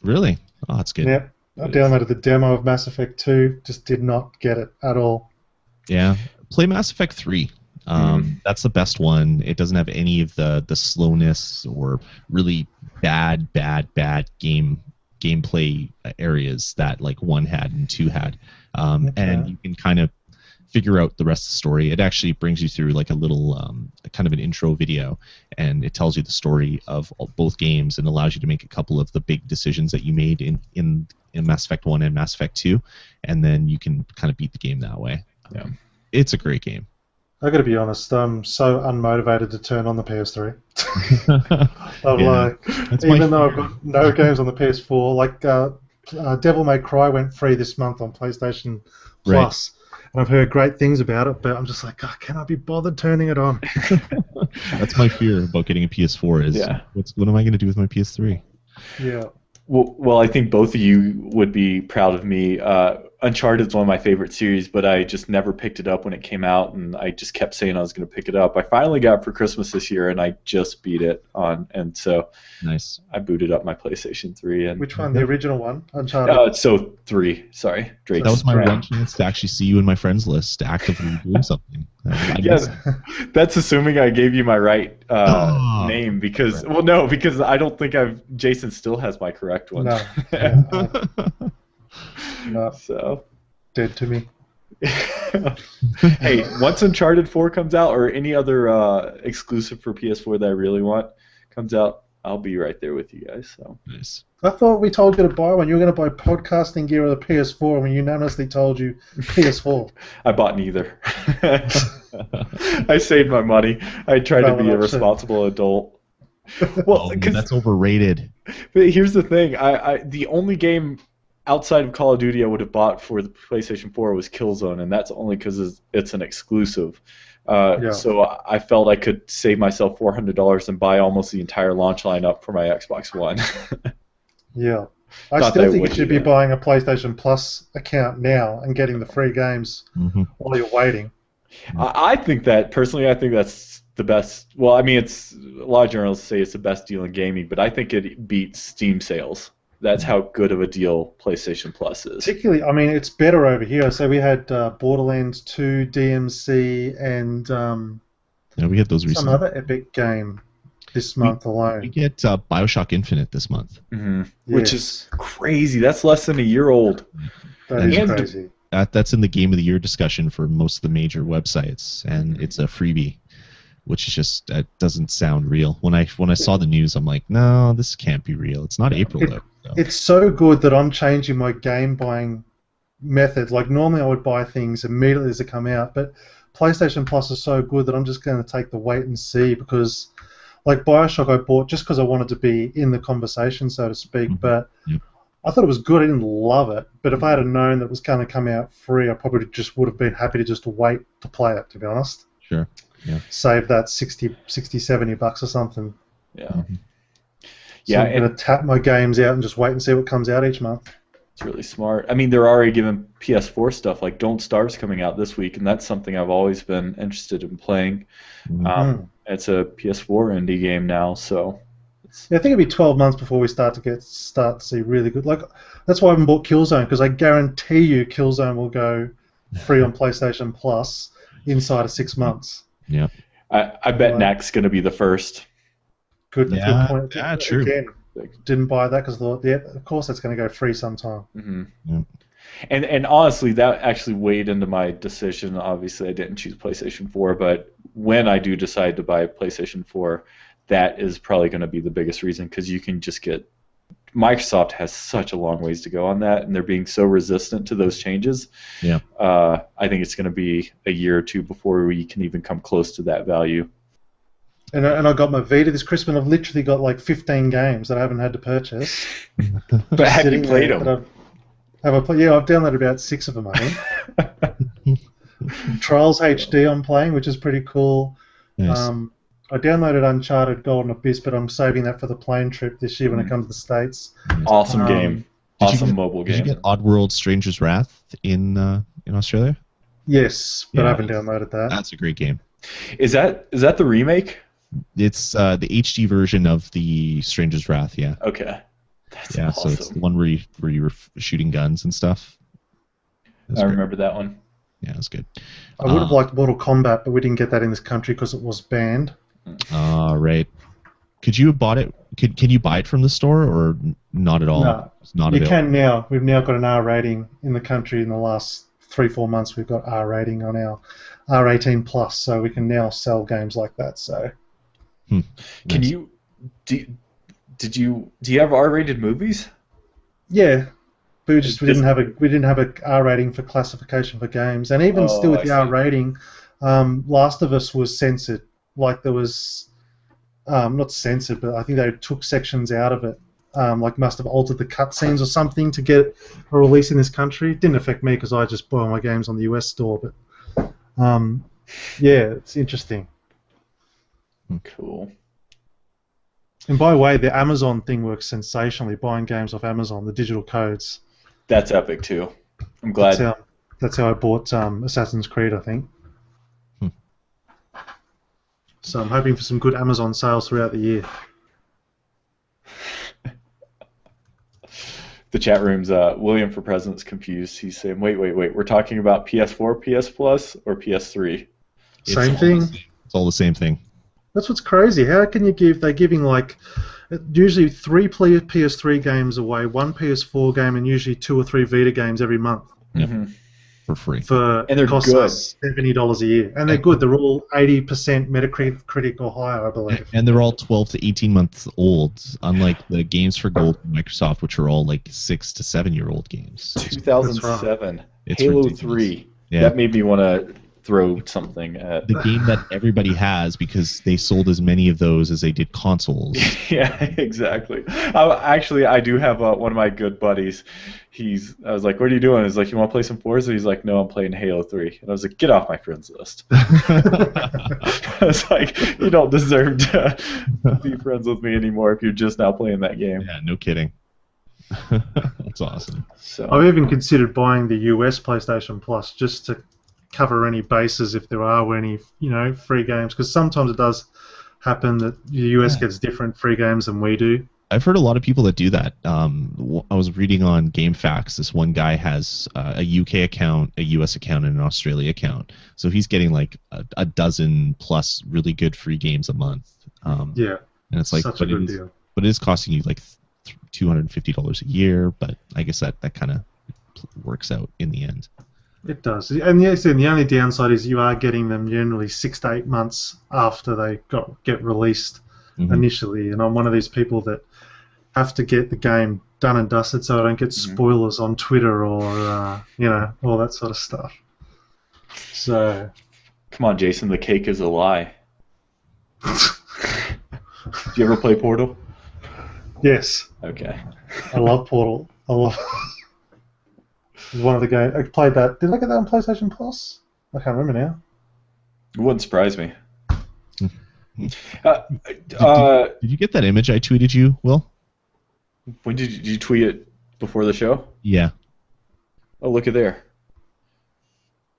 Really? Oh, that's good. Yeah, I downloaded the demo of Mass Effect 2, just did not get it at all. Yeah, play Mass Effect 3. That's the best one. It doesn't have any of the slowness or really bad gameplay areas that like 1 had and 2 had. And you can kind of figure out the rest of the story. It actually brings you through like a little kind of an intro video, and it tells you the story of both games and allows you to make a couple of the big decisions that you made in Mass Effect 1 and Mass Effect 2, and then you can kind of beat the game that way. Yeah. It's a great game. I got to be honest, I'm so unmotivated to turn on the PS3. Even though I've got no games on the PS4, like Devil May Cry went free this month on PlayStation Plus. Right. And I've heard great things about it, but I'm just like, can I be bothered turning it on? That's my fear about getting a PS4 is what am I going to do with my PS3? Yeah. Well, I think both of you would be proud of me. Uncharted is one of my favorite series, but I just never picked it up when it came out, and I just kept saying I was going to pick it up. I finally got it for Christmas this year, and I just beat it and so nice. I booted up my PlayStation 3. And which one? The original one? Uncharted? So 3. Sorry, Drake. That was my one chance to actually see you in my friends list actively doing something. Yes, that's assuming I gave you my right name because because I don't think Jason still has my correct one. No. No. So dead to me. Hey, once Uncharted 4 comes out, or any other exclusive for PS4 that I really want comes out, I'll be right there with you guys. So Nice. I thought we told you to buy one. You were going to buy podcasting gear or the PS4 when we unanimously told you PS4. I bought neither. I saved my money. I tried to be a responsible adult. Well, that's overrated. But here's the thing: the only game outside of Call of Duty I would have bought for the PlayStation 4 was Killzone, and that's only because it's an exclusive. So I felt I could save myself $400 and buy almost the entire launch lineup for my Xbox One. Yeah. I still think you should be buying a PlayStation Plus account now and getting the free games while you're waiting. I think that, personally, I think that's the best. Well, I mean, it's a lot of journalists say it's the best deal in gaming, but I think it beats Steam sales. That's how good of a deal PlayStation Plus is. Particularly, I mean, it's better over here. So we had Borderlands 2, DMC, and we had those some recently. other epic game this month alone. We get BioShock Infinite this month. Which is crazy. That's less than a year old. That is crazy. That's in the Game of the Year discussion for most of the major websites, and it's a freebie, which is just doesn't sound real. When I saw the news, I'm like, no, this can't be real. It's not April though. So. It's so good that I'm changing my game buying method. Like normally I would buy things immediately as they come out, but PlayStation Plus is so good that I'm just going to take the wait and see, because like BioShock I bought just because I wanted to be in the conversation, so to speak, but I thought it was good. I didn't love it, but if I had known that it was going to come out free, I probably just would have been happy to just wait to play it, to be honest. Sure. Yeah. Save that 60, $70 or something. Yeah. So I'm going to tap my games out and just wait and see what comes out each month. It's really smart. I mean, they're already giving PS4 stuff, like Don't Starve's coming out this week, and that's something I've always been interested in playing. It's a PS4 indie game now, so... Yeah, I think it'll be 12 months before we start to see really good. Like that's why I haven't bought Killzone, because I guarantee you Killzone will go free on PlayStation Plus inside of 6 months. Yeah, I bet NAC's going to be the first. Good point. Yeah, true. Again, didn't buy that because I thought, of course that's going to go free sometime. And honestly, that actually weighed into my decision. Obviously, I didn't choose PlayStation 4, but when I do decide to buy a PlayStation 4, that is probably going to be the biggest reason, because you can just get... Microsoft has such a long ways to go on that, and they're being so resistant to those changes. Yeah. I think it's going to be a year or two before we can even come close to that value. And I got my Vita this Christmas, and I've literally got like 15 games that I haven't had to purchase. But have you played them? I've downloaded about 6 of them, I think. Trials HD I'm playing, which is pretty cool. Nice. I downloaded Uncharted Golden Abyss, but I'm saving that for the plane trip this year when I come to the States. Awesome game. Awesome mobile game. Did you get Oddworld Stranger's Wrath in Australia? Yes, but I haven't downloaded that. That's a great game. Is that the remake? It's the HD version of the Stranger's Wrath, yeah. Okay. That's So awesome. it's the one where you were shooting guns and stuff. I remember that one. Yeah, it was good. I would have liked Mortal Kombat, but we didn't get that in this country because it was banned. Right. Could you have bought it? Can you buy it from the store or not at all? No, it's not you available. can now. We've now got an R rating in the country. In the last 3-4 months, we've got R rating on our R18 plus, so we can now sell games like that. So, can you do you have R-rated movies? Yeah, but we didn't have a R rating for classification for games, and even still with the R rating, Last of Us was censored. Like there was, not censored, but I think they took sections out of it. Like must have altered the cutscenes or something to get a release in this country. It didn't affect me because I just buy my games on the US store. But yeah, it's interesting. Cool. And by the way, the Amazon thing works sensationally. Buying games off Amazon, the digital codes. That's epic too. I'm glad. That's how I bought Assassin's Creed, I think. So I'm hoping for some good Amazon sales throughout the year. The chat room's William for President's confused. He's saying, wait. We're talking about PS4, PS Plus, or PS3? Same thing. It's all the same thing. That's what's crazy. How can you give? They're giving like usually 3 PS3 games away, 1 PS4 game, and usually 2 or 3 Vita games every month. Mm-hmm. for free. for And they're costs good. us $70 a year, and they're good. They're all 80% Metacritic or higher, I believe. And they're all 12 to 18 months old, unlike the games for gold from Microsoft, which are all like 6 to 7-year-old games. 2007. It's Halo ridiculous. 3. Yeah. That made me want to throw something at. The game that everybody has because they sold as many of those as they did consoles. Yeah, exactly. I do have one of my good buddies. I was like, "What are you doing?" He's like, "You want to play some Forza?" He's like, "No, I'm playing Halo 3." And I was like, "Get off my friends list." I was like, "You don't deserve to be friends with me anymore if you're just now playing that game." Yeah, no kidding. That's awesome. So I've even considered buying the US PlayStation Plus just to cover any bases if there are any, free games, because sometimes it does happen that the US gets different free games than we do. I've heard a lot of people that do that. I was reading on GameFAQs. This one guy has a UK account, a US account, and an Australia account. So he's getting like a dozen plus really good free games a month. Yeah, and it's like, such a good deal. But it is costing you like $250 a year. But I guess that kind of works out in the end. It does, and yes, and the only downside is you are getting them generally 6 to 8 months after they get released initially. And I'm one of these people that have to get the game done and dusted so I don't get spoilers on Twitter or all that sort of stuff. So, come on, Jason, the cake is a lie. Do you ever play Portal? yes, Okay. I love Portal. It's one of the games I played that. Did I get that on PlayStation Plus? I can't remember now. It wouldn't surprise me. Did you get that image I tweeted you, Will? When did you tweet it? Before the show? Yeah. Oh, look at there.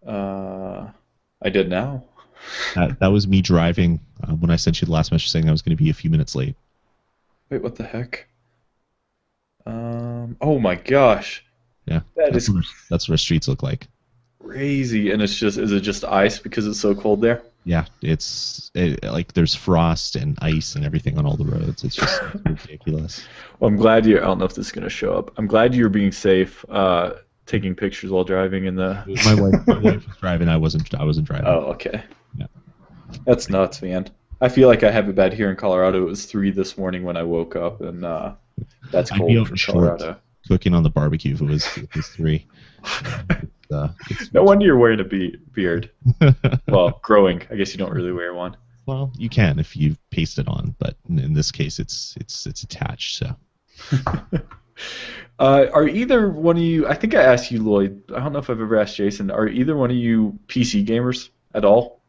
I did now. That was me driving when I sent you the last message saying I was going to be a few minutes late. Wait, what the heck? Oh my gosh. Yeah. That's what our streets look like. Crazy. And is it just ice because it's so cold there? Yeah, like there's frost and ice and everything on all the roads. It's just ridiculous. Well, I'm glad I don't know if this is going to show up. I'm glad you're being safe, taking pictures while driving in the... My wife was driving. I wasn't driving. Oh, okay. Yeah. That's nuts, man. I feel like I have it bad here in Colorado. It was 3 this morning when I woke up, and that's I'd be cold out for in Colorado. shorts, cooking on the barbecue if it was 3. No wonder you're wearing a beard. Well, growing. I guess you don't really wear one. Well, you can if you paste it on, but in this case, it's attached. So. Are either one of you? I think I asked you, Lloyd. I don't know if I've ever asked Jason. Are either one of you PC gamers at all?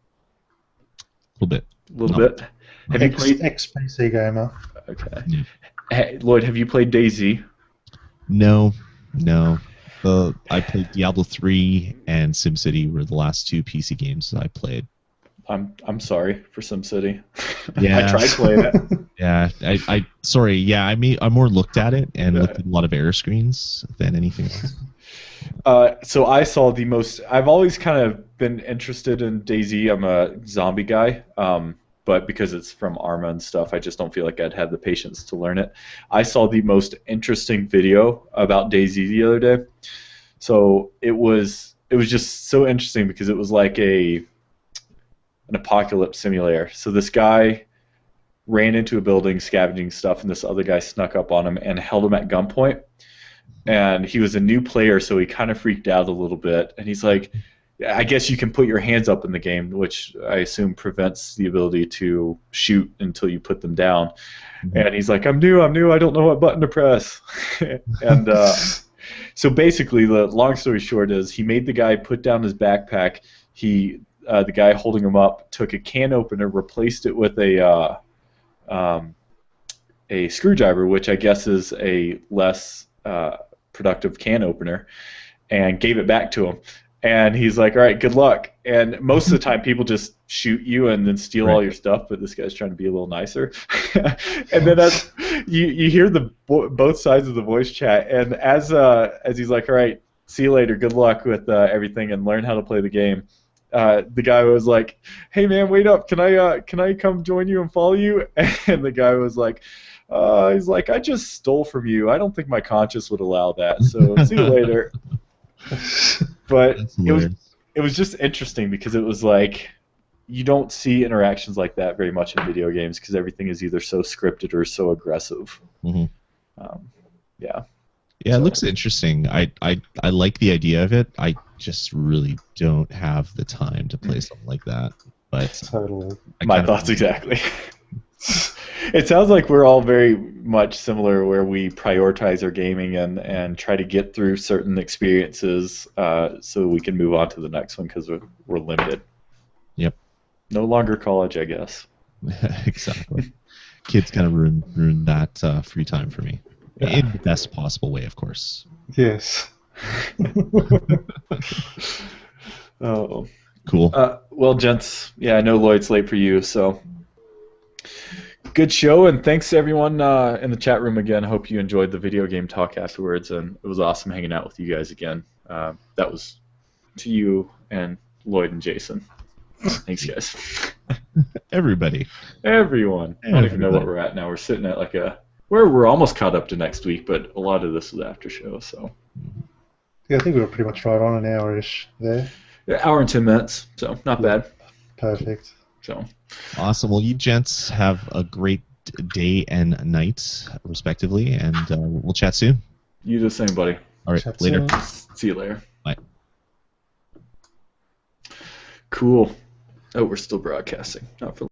A little bit. A little bit. Have you played? Ex-PC gamer. Okay. Yeah. Hey, Lloyd, have you played DayZ? No. I played Diablo 3 and SimCity were the last 2 PC games I played. I'm sorry for SimCity. Yeah. I tried playing it. Yeah, sorry. Yeah, I more looked at it and looked at a lot of error screens than anything else. So I saw the most. I've always kind of been interested in DayZ. I'm a zombie guy, but because it's from Arma and stuff, I just don't feel like I'd have the patience to learn it. I saw the most interesting video about DayZ the other day. So it was just so interesting because it was like an apocalypse simulator. So this guy ran into a building scavenging stuff, and this other guy snuck up on him and held him at gunpoint. And he was a new player, so he kind of freaked out a little bit. And he's like, I guess you can put your hands up in the game, which I assume prevents the ability to shoot until you put them down. Mm-hmm. And he's like, I'm new, I don't know what button to press. And so basically, the long story short is he made the guy put down his backpack. The guy holding him up took a can opener, replaced it with a screwdriver, which I guess is a less productive can opener, and gave it back to him. And he's like, all right, good luck. And most of the time, people just shoot you and then steal all your stuff, but this guy's trying to be a little nicer. And then you hear both sides of the voice chat, and as he's like, all right, see you later, good luck with everything, and learn how to play the game. The guy was like, hey man, wait up, can I come join you and follow you? And the guy was like, he's like, I just stole from you. I don't think my conscience would allow that, so see you later. But That's it was hilarious. it was just interesting because it was like you don't see interactions like that very much in video games because everything is either so scripted or so aggressive. Hmm. Um, yeah. Yeah, it So- looks interesting. I like the idea of it. I just really don't have the time to play something like that. But Totally. I My kind of thoughts exactly. It sounds like we're all very much similar where we prioritize our gaming and try to get through certain experiences so we can move on to the next one because we're limited. Yep. No longer college, I guess. Exactly. Kids kind of ruin that free time for me. Yeah. In the best possible way, of course. Yes. Oh. Cool. Well, gents, yeah, I know Lloyd's late for you, so good show, and thanks to everyone in the chat room again. Hope you enjoyed the video game talk afterwards, and it was awesome hanging out with you guys again. That was to you and Lloyd and Jason. Thanks, guys. Everybody. Everyone. I don't even know what we're at now. We're sitting at we're almost caught up to next week, but a lot of this was after show, so. Yeah, I think we were pretty much right on an hour-ish there. Yeah, hour and 10 minutes, so not bad. Perfect. So. Awesome. Well, you gents have a great day and night, respectively, and we'll chat soon. You do the same, buddy. All right, Chat later. soon. See you later. Bye. Cool. Oh, we're still broadcasting. Not for